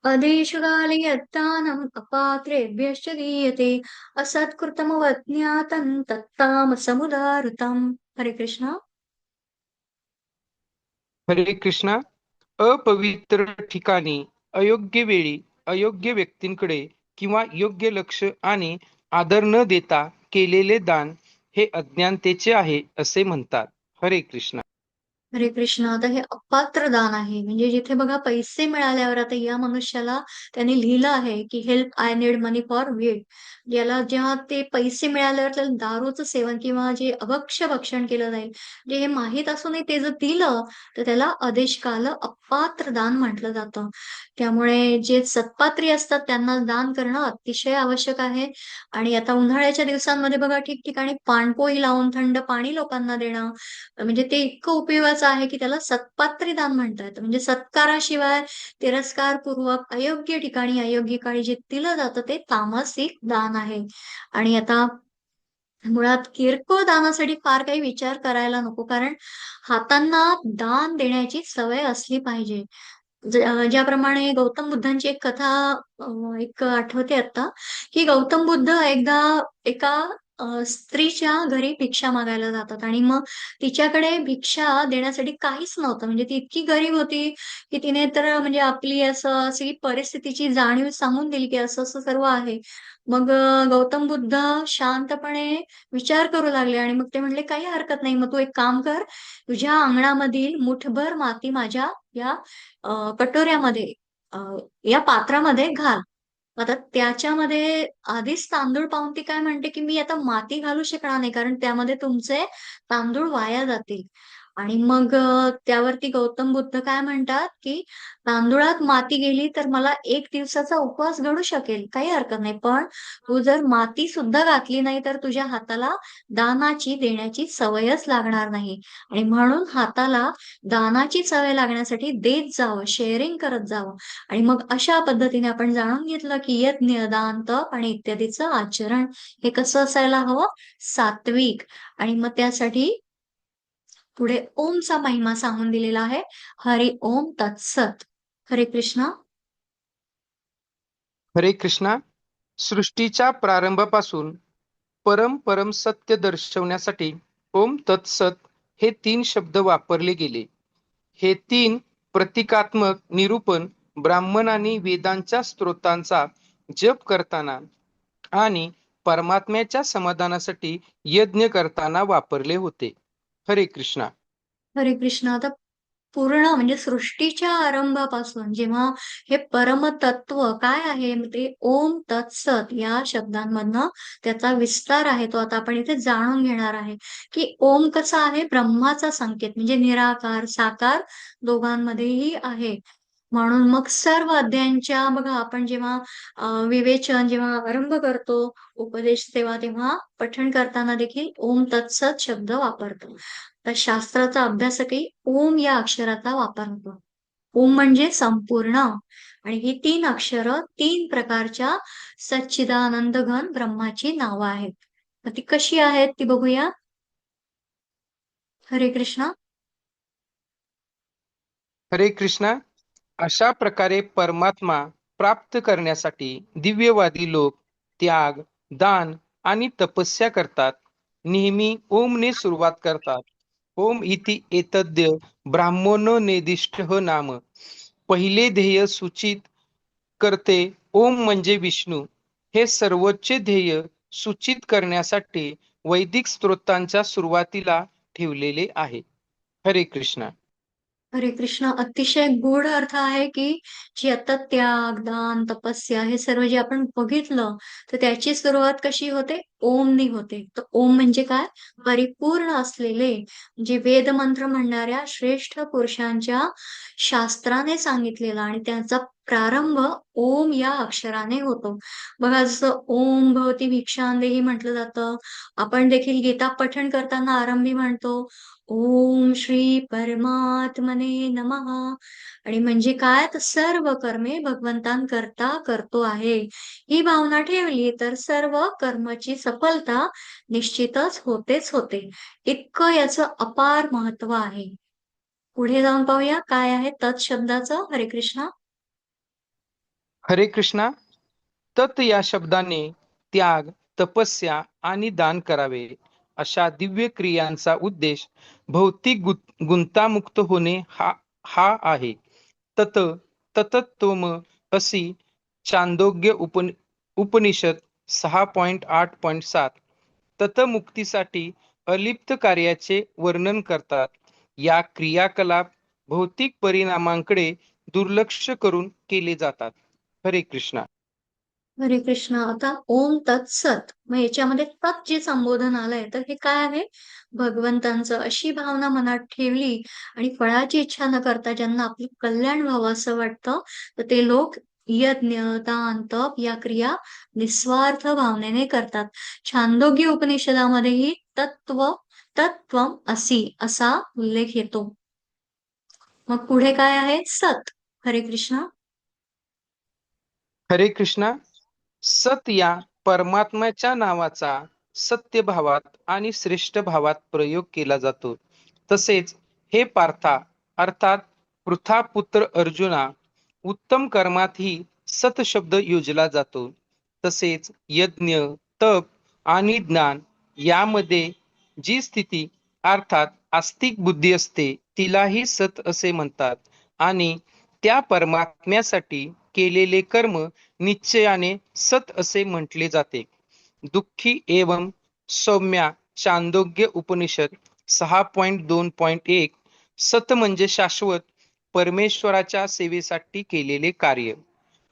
अदेशकाले यत्तानम् अपात्रेभ्यश्च दीयते असत्कृतमवज्ञातं तत्तामसमुदाहृतम्. हरे कृष्ण. हरे कृष्णा. अपवित्र ठिकाणी अयोग्य वेळी अयोग्य व्यक्तींकडे किंवा योग्य लक्ष आणि आदर न देता केलेले दान हे अज्ञानतेचे आहे असे म्हणतात. हरे कृष्ण. हरे कृष्ण. आता हे अपात्र दान आहे. म्हणजे जिथे बघा पैसे मिळाल्यावर आता या मनुष्याला त्यांनी लिहिलं आहे की help I need money for weed. याला जेव्हा ते पैसे मिळाल्यावर त्याला दारूचं सेवन किंवा जे अभक्ष्य भक्षण केलं जाईल, जे हे माहीत असूनही ते जर दिलं तर त्याला अदेशकाल अपात्र दान म्हटलं जातं. त्यामुळे जे सत्पात्री असतात त्यांना दान करणं अतिशय आवश्यक आहे. आणि आता उन्हाळ्याच्या दिवसांमध्ये बघा ठिकठिकाणी पाणपोई लावून थंड पाणी लोकांना देणं म्हणजे ते इतकं उपयोगाचं आहे की त्याला सत्पात्री दान म्हणतात. म्हणजे सत्काराशिवाय तिरस्कारपूर्वक अयोग्य ठिकाणी अयोग्य काळी जे दिलं जातं ते तामसिक दान आहे. आणि आता मुळात किरकोळ दानासाठी फार काही विचार करायला नको, कारण हातांना दान देण्याची सवय असली पाहिजे. ज्याप्रमाणे गौतम बुद्धांची एक कथा एक आठवते आता, की गौतम बुद्ध एकदा एका स्त्रीच्या घरी भिक्षा मागायला जातात आणि मग तिच्याकडे भिक्षा देण्यासाठी काहीच नव्हतं. म्हणजे ती इतकी गरीब होती, की तिने तर म्हणजे आपली अशी परिस्थितीची जाणीव सांगून दिली, की असं-असं सर्व आहे. मग गौतम बुद्ध शांतपणे विचार करू लागले आणि मग ते म्हणले, "काही हरकत नाही. मग तू एक काम कर, तुझ्या अंगणामधील मुठभर माती माझ्या या कटोऱ्यामध्ये अ, या पात्रामध्ये घाल." आता त्याच्यामध्ये आधीच तांदूळ पाहून ती काय म्हणते, की "मी आता माती घालू शकणार नाही, कारण त्यामध्ये तुमचे तांदूळ वाया जातील." आणि मग त्यावरती गौतम बुद्ध काय म्हणतात, की "तांदुळात माती गेली तर मला 1 दिवसाचा उपवास घडू शकेल, काही हरकत नाही. पण तू जर माती सुद्धा घातली नाही, तर तुझ्या हाताला दानाची देण्याची सवयच लागणार नाही. आणि म्हणून हाताला दानाची सवय लागण्यासाठी देत जावं, शेअरिंग करत जावं." आणि मग अशा पद्धतीने आपण जाणून घेतलं, की यज्ञ, दान, तप आणि इत्यादीचं आचरण हे कसं असायला हवं? सात्विक. आणि मग त्यासाठी पुढे ओमचा महिमा सांगून दिलेला आहे. हरी ओम तत्सत. हरे कृष्ण. हरे कृष्णा. सृष्टीच्या प्रारंभापासून परम परम सत्य दर्शवण्यासाठी ओम तत्सत हे 3 शब्द वापरले गेले. हे 3 प्रतिकात्मक निरूपण ब्राह्मण आणि वेदांच्या स्त्रोतांचा जप करताना आणि परमात्म्याच्या समाधानासाठी यज्ञ करताना वापरले होते. हरे कृष्णा. हरे कृष्ण. आता पूर्ण म्हणजे सृष्टीच्या आरंभापासून जेव्हा हे परमतत्व काय आहे मग ते ओम तत्सत या शब्दांमधनं त्याचा विस्तार आहे तो आता आपण इथे जाणून घेणार आहे, की ओम कसा आहे ब्रह्माचा संकेत म्हणजे निराकार साकार दोघांमध्येही आहे. म्हणून मग सर्व अध्यायांच्या बघा आपण जेव्हा विवेचन जेव्हा आरंभ करतो उपदेश सेवा तेव्हा पठण करताना देखील ओम तत्सत शब्द वापरतो. तर शास्त्राचा अभ्यासकही ओम या अक्षराचा वापर होतो. ओम म्हणजे संपूर्ण आणि ही 3 अक्षरं 3 प्रकारच्या सच्चिदानंद घन ब्रह्माची नावं आहेत. तर ती कशी आहेत ती बघूया. हरे कृष्ण. हरे कृष्णा. अशा प्रकारे परमात्मा प्राप्त करण्यासाठी दिव्यवादी लोक त्याग, दान आणि तपस्या करतात. नेहमी ओमने सुरुवात करतात. ओम इति एतद्य ब्राह्मणो नेदिष्टः नाम. पहिले ध्येय सूचित करते ओम म्हणजे विष्णू. हे सर्वोच्च ध्येय सूचित करण्यासाठी वैदिक स्तोत्रांच्या सुरुवातीला ठेवलेले आहे. हरे कृष्णा. हरे कृष्ण. अतिशय गूढ अर्थ आहे, की जी आता त्याग, दान, तपस्या हे सर्व जे आपण बघितलं, तर त्याची सुरुवात कशी होते? ओमनी होते. तर ओम म्हणजे काय? परिपूर्ण असलेले, जे वेदमंत्र म्हणणाऱ्या श्रेष्ठ पुरुषांच्या शास्त्राने सांगितलेला आणि त्याचा प्रारंभ ओम या अक्षराने होतो. बघा जसं ओम भवती भिक्षांदेही म्हटलं जातं. आपण देखील गीता पठण करताना आरंभी म्हणतो ओम श्री परमात्मने नमः. आणि म्हणजे काय तर सर्व कर्मे भगवंतांकरता करतो आहे. ही भावना ठेवली तर सर्व कर्माची सफलता निश्चितच होतेच होते. इतकं याचं अपार महत्व आहे. पुढे जाऊन पाहूया काय आहे तत् शब्दाचं. हरे कृष्ण. हरे कृष्णा. तत् या शब्दाने त्याग, तपस्या आणि दान करावे अशा दिव्य क्रियांचा उद्देश भौतिक गुंतामुक्त होणे हा हा आहे. तत ततत्वम असी चांदोग्य उपनिषद 6.8.7 ततमुक्तीसाठी अलिप्त कार्याचे वर्णन करतात. या क्रियाकलाप भौतिक परिणामांकडे दुर्लक्ष करून केले जातात. हरे कृष्णा. हरे कृष्ण. आता ओम तत्सत, मग याच्यामध्ये तत् जे संबोधन आलंय तर हे काय आहे? भगवंतांचं. अशी भावना मनात ठेवली आणि फळाची इच्छा न करता ज्यांना आपलं कल्याण व्हावं असं वाटतं तर ते लोक यज्ञ, दान, तप या क्रिया निस्वार्थ भावनेने करतात. छांदोग्य उपनिषदामध्येही तत्वम असी असा उल्लेख येतो. मग पुढे काय आहे? सत. हरे कृष्ण. हरे कृष्णा. सत या परमात्म्याच्या नावाचा सत्य भावात आणि श्रेष्ठ भावात प्रयोग केला जातो. तसेच हे पार्था अर्थात पृथापुत्र अर्जुना, उत्तम कर्मातही सत शब्द योजला जातो. तसेच यज्ञ, तप आणि ज्ञान यामध्ये जी स्थिती अर्थात आस्तिक बुद्धी असते तिलाही सत असे म्हणतात. आणि त्या परमात्म्यासाठी केलेले कर्म निश्चयाने सत असे म्हटले जाते. दुःखी एवं सौम्या चांदोग्य उपनिषद 6.2.1 सत म्हणजे शाश्वत परमेश्वराच्या सेवेसाठी केलेले कार्य.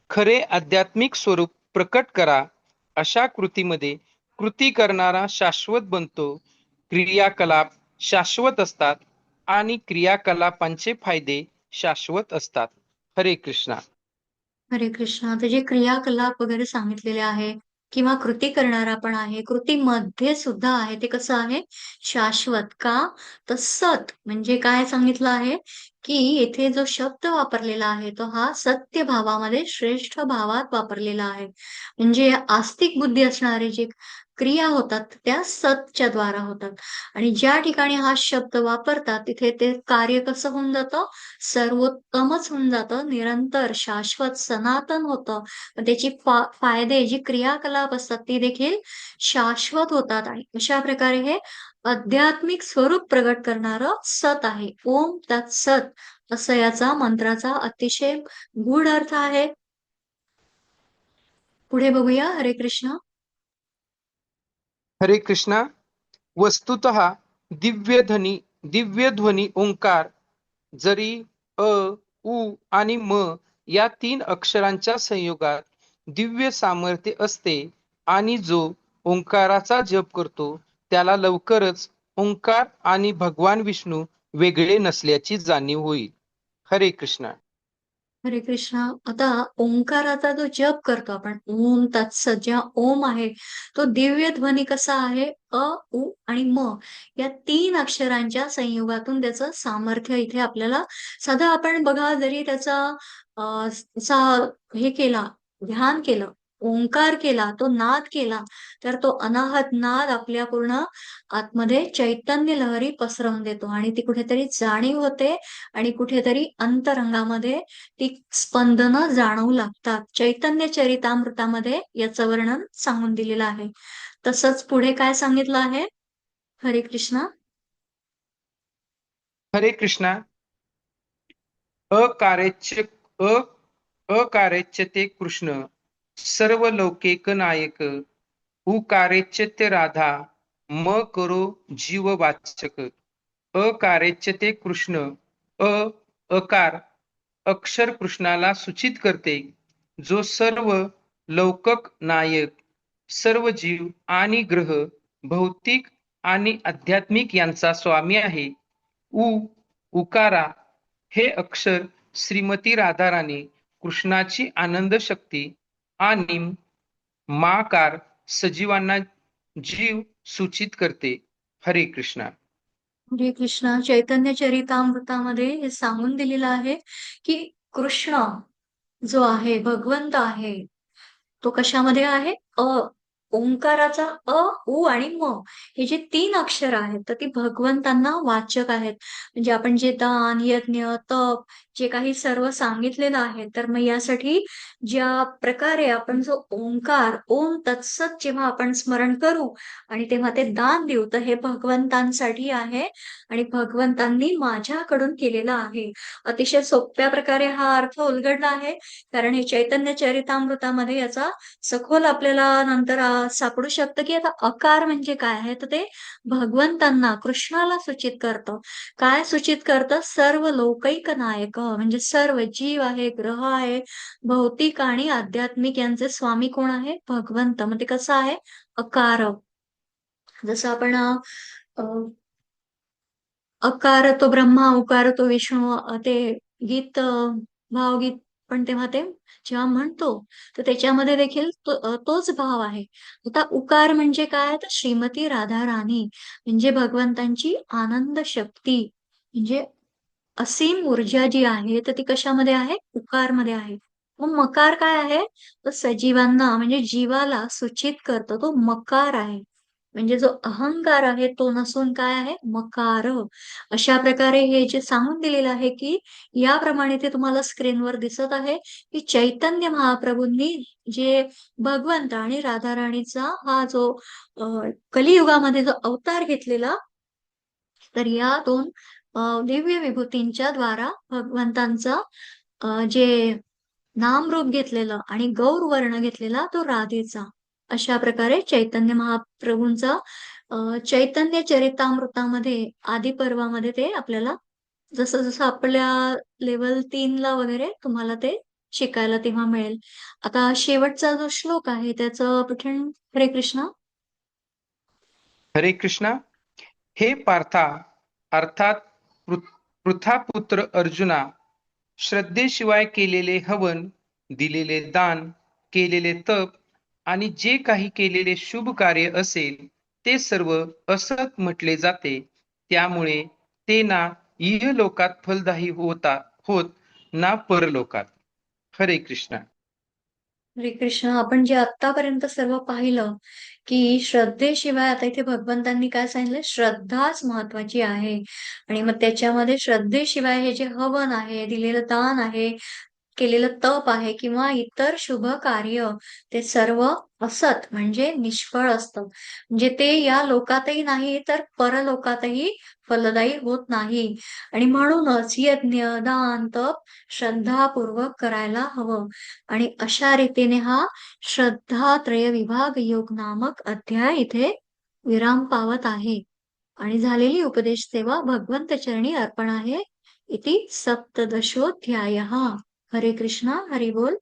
खरे आध्यात्मिक स्वरूप प्रकट करा. अशा कृतीमध्ये कृती करणारा शाश्वत बनतो. क्रियाकलाप शाश्वत असतात आणि क्रियाकलापांचे फायदे शाश्वत असतात. हरे कृष्णा. हरे कृष्ण. आता जे क्रियाकलाप वगैरे सांगितलेले आहे किंवा कृती करणारा पण आहे, कृतीमध्ये सुद्धा आहे, ते कसं आहे? शाश्वत. का? तर सत म्हणजे काय सांगितलं आहे की येथे जो शब्द वापरलेला आहे तो हा सत्य भावामध्ये श्रेष्ठ भावात वापरलेला आहे. म्हणजे आस्तिक बुद्धी असणारे जे क्रिया होतात त्या सतच्या द्वारा होतात. आणि ज्या ठिकाणी हा शब्द वापरतात तिथे ते कार्य कसं होऊन जातं? सर्वोत्तमच होऊन जातं, निरंतर शाश्वत सनातन होतं. पण त्याची फायदे जी क्रियाकलाप असतात ती देखील शाश्वत होतात. आणि अशा प्रकारे हे आध्यात्मिक स्वरूप प्रगट करणारं सत आहे. ओम तत्सत असं याचा मंत्राचा अतिशय गूढ अर्थ आहे. पुढे बघूया. हरे कृष्ण. हरे कृष्णा. वस्तुतः दिव्य ध्वनी ओंकार जरी अ, उ आणि म या 3 अक्षरांच्या संयोगात दिव्य सामर्थ्य असते आणि जो ओंकाराचा जप करतो त्याला लवकरच ओंकार आणि भगवान विष्णू वेगळे नसल्याची जाणीव होईल. हरे कृष्णा. हरे कृष्ण. आता ओंकाराचा जो जप करतो आपण ओम तत्सत, जेव्हा ओम आहे तो दिव्य ध्वनी कसा आहे? अ, उ आणि म या 3 अक्षरांच्या संयोगातून त्याचं सामर्थ्य इथे आपल्याला साधं आपण बघा जरी त्याचा असा हे केला, ध्यान केलं, ओंकार केला, तो नाद केला तर तो अनाहत नाद आपल्या पूर्ण आतमध्ये चैतन्य लहरी पसरवून देतो आणि ती कुठेतरी जाणीव होते आणि कुठेतरी अंतरंगामध्ये ती स्पंदनं जाणवू लागतात. चैतन्य चरितामृतामध्ये याचं वर्णन सांगून दिलेलं आहे. तसंच पुढे काय सांगितलं आहे? हरे कृष्ण. हरे कृष्णा. अकार्यच्य अ अकार्यच्यते कृष्ण सर्व लौकिक नायक उकारेच्यते राधा म करो जीव वाचक. अकारेच्यते कृष्ण. अ अकार अक्षर कृष्णाला सूचित करते जो सर्व लौकिक नायक सर्व जीव आणि ग्रह भौतिक आणि आध्यात्मिक यांचा स्वामी आहे. उकारा हे अक्षर श्रीमती राधाराणी कृष्णाची आनंद शक्ती आणि माकार सजीवांना जीव सूचित करते. हरे कृष्णा. हरे कृष्ण. चैतन्य चरितामृतामध्ये हे सांगून दिलेलं आहे की कृष्ण जो आहे, भगवंत आहे, तो कशामध्ये आहे? ओंकाराचा अ, उ आणि म हे जे 3 अक्षर आहेत तर ती भगवंतांना वाचक आहेत. म्हणजे आपण जे दान, यज्ञ, तप जे काही सर्व सांगितलेलं आहे. तर मग यासाठी ज्या प्रकारे आपण जो ओंकार, ओम तत्सत जेव्हा आपण स्मरण करू आणि तेव्हा ते दान देऊ, तर हे भगवंतांसाठी आहे आणि भगवंतांनी माझ्याकडून केलेलं आहे. अतिशय सोप्या प्रकारे हा अर्थ उलगडला आहे. कारण हे चैतन्य चरितामृतामध्ये याचा सखोल आपल्याला नंतर सापडू शकतं, की आता अकार म्हणजे काय आहे? तर ते भगवंतांना, कृष्णाला सूचित करतं. काय सूचित करतं? सर्व लौकिक नायक म्हणजे सर्व जीव आहे, ग्रह आहे, भौतिक आणि आध्यात्मिक यांचे स्वामी कोण आहे? भगवंत. मग ते कसं आहे? अकार. जसं आपण अ, अकार तो ब्रह्मा, उकार तो विष्णू ते गीत भावगीत पण तेव्हा ते जेव्हा म्हणतो, तर त्याच्यामध्ये देखील तोच भाव आहे. आता उकार म्हणजे काय? तर श्रीमती राधा राणी म्हणजे भगवंतांची आनंद शक्ती. म्हणजे असीम ऊर्जा जी आहे, तर ती कशामध्ये आहे? उकारमध्ये आहे. मग मकार काय आहे? तर सजीवांना म्हणजे जीवाला सूचित करतो. तो मकार आहे. म्हणजे जो अहंकार आहे तो नसून काय आहे? मकार. अशा प्रकारे हे जे सांगून दिलेलं आहे, की याप्रमाणे ते तुम्हाला स्क्रीनवर दिसत आहे, की चैतन्य महाप्रभूंनी जे भगवंत आणि राधा राणीचा हा जो अ, कलियुगामध्ये जो अवतार घेतलेला, तर या 2 दिव्य विभूतींच्या द्वारा भगवंतांचा जे नामरूप घेतलेलं आणि गौर वर्ण घेतलेला तो राधेचा. अशा प्रकारे चैतन्य महाप्रभूंचा चैतन्य चरितामृतामध्ये आदी पर्वामध्ये ते आपल्याला जसं-जसं आपल्या लेव्हल 3 ला वगैरे तुम्हाला ते शिकायला तेव्हा मिळेल. आता शेवटचा जो श्लोक आहे त्याचं पठण हरे कृष्ण. हरे कृष्णा. हे पार्था, अर्थात पृथापुत्र अर्जुना, श्रद्धेशिवाय केलेले हवन, दिलेले दान, केलेले तप आणि जे काही केलेले शुभ कार्य असेल ते सर्व असत म्हटले जाते. त्यामुळे ते ना इहलोकात फलदायी होत ना परलोकात. हरे कृष्णा. हरे कृष्ण. आपण जे आत्तापर्यंत सर्व पाहिलं, की श्रद्धेशिवाय आता इथे भगवंतांनी काय सांगितलं? श्रद्धाच महत्वाची आहे. आणि मग त्याच्यामध्ये श्रद्धेशिवाय हे जे हवन आहे, दिलेलं दान आहे, केलेलं तप आहे किंवा इतर शुभ कार्य ते सर्व असत म्हणजे निष्फळ असतं. म्हणजे ते या लोकातही नाही तर परलोकातही फलदायी होत नाही. आणि म्हणूनच यज्ञ, दान, तप श्रद्धापूर्वक करायला हवं. आणि अशा रीतीने हा श्रद्धात्रय विभाग योग नामक अध्याय इथे विराम पावत आहे. आणि झालेली उपदेश सेवा भगवंत चरणी अर्पण आहे. इति सप्तदशोऽध्यायः. हरे कृष्णा हरी बोल.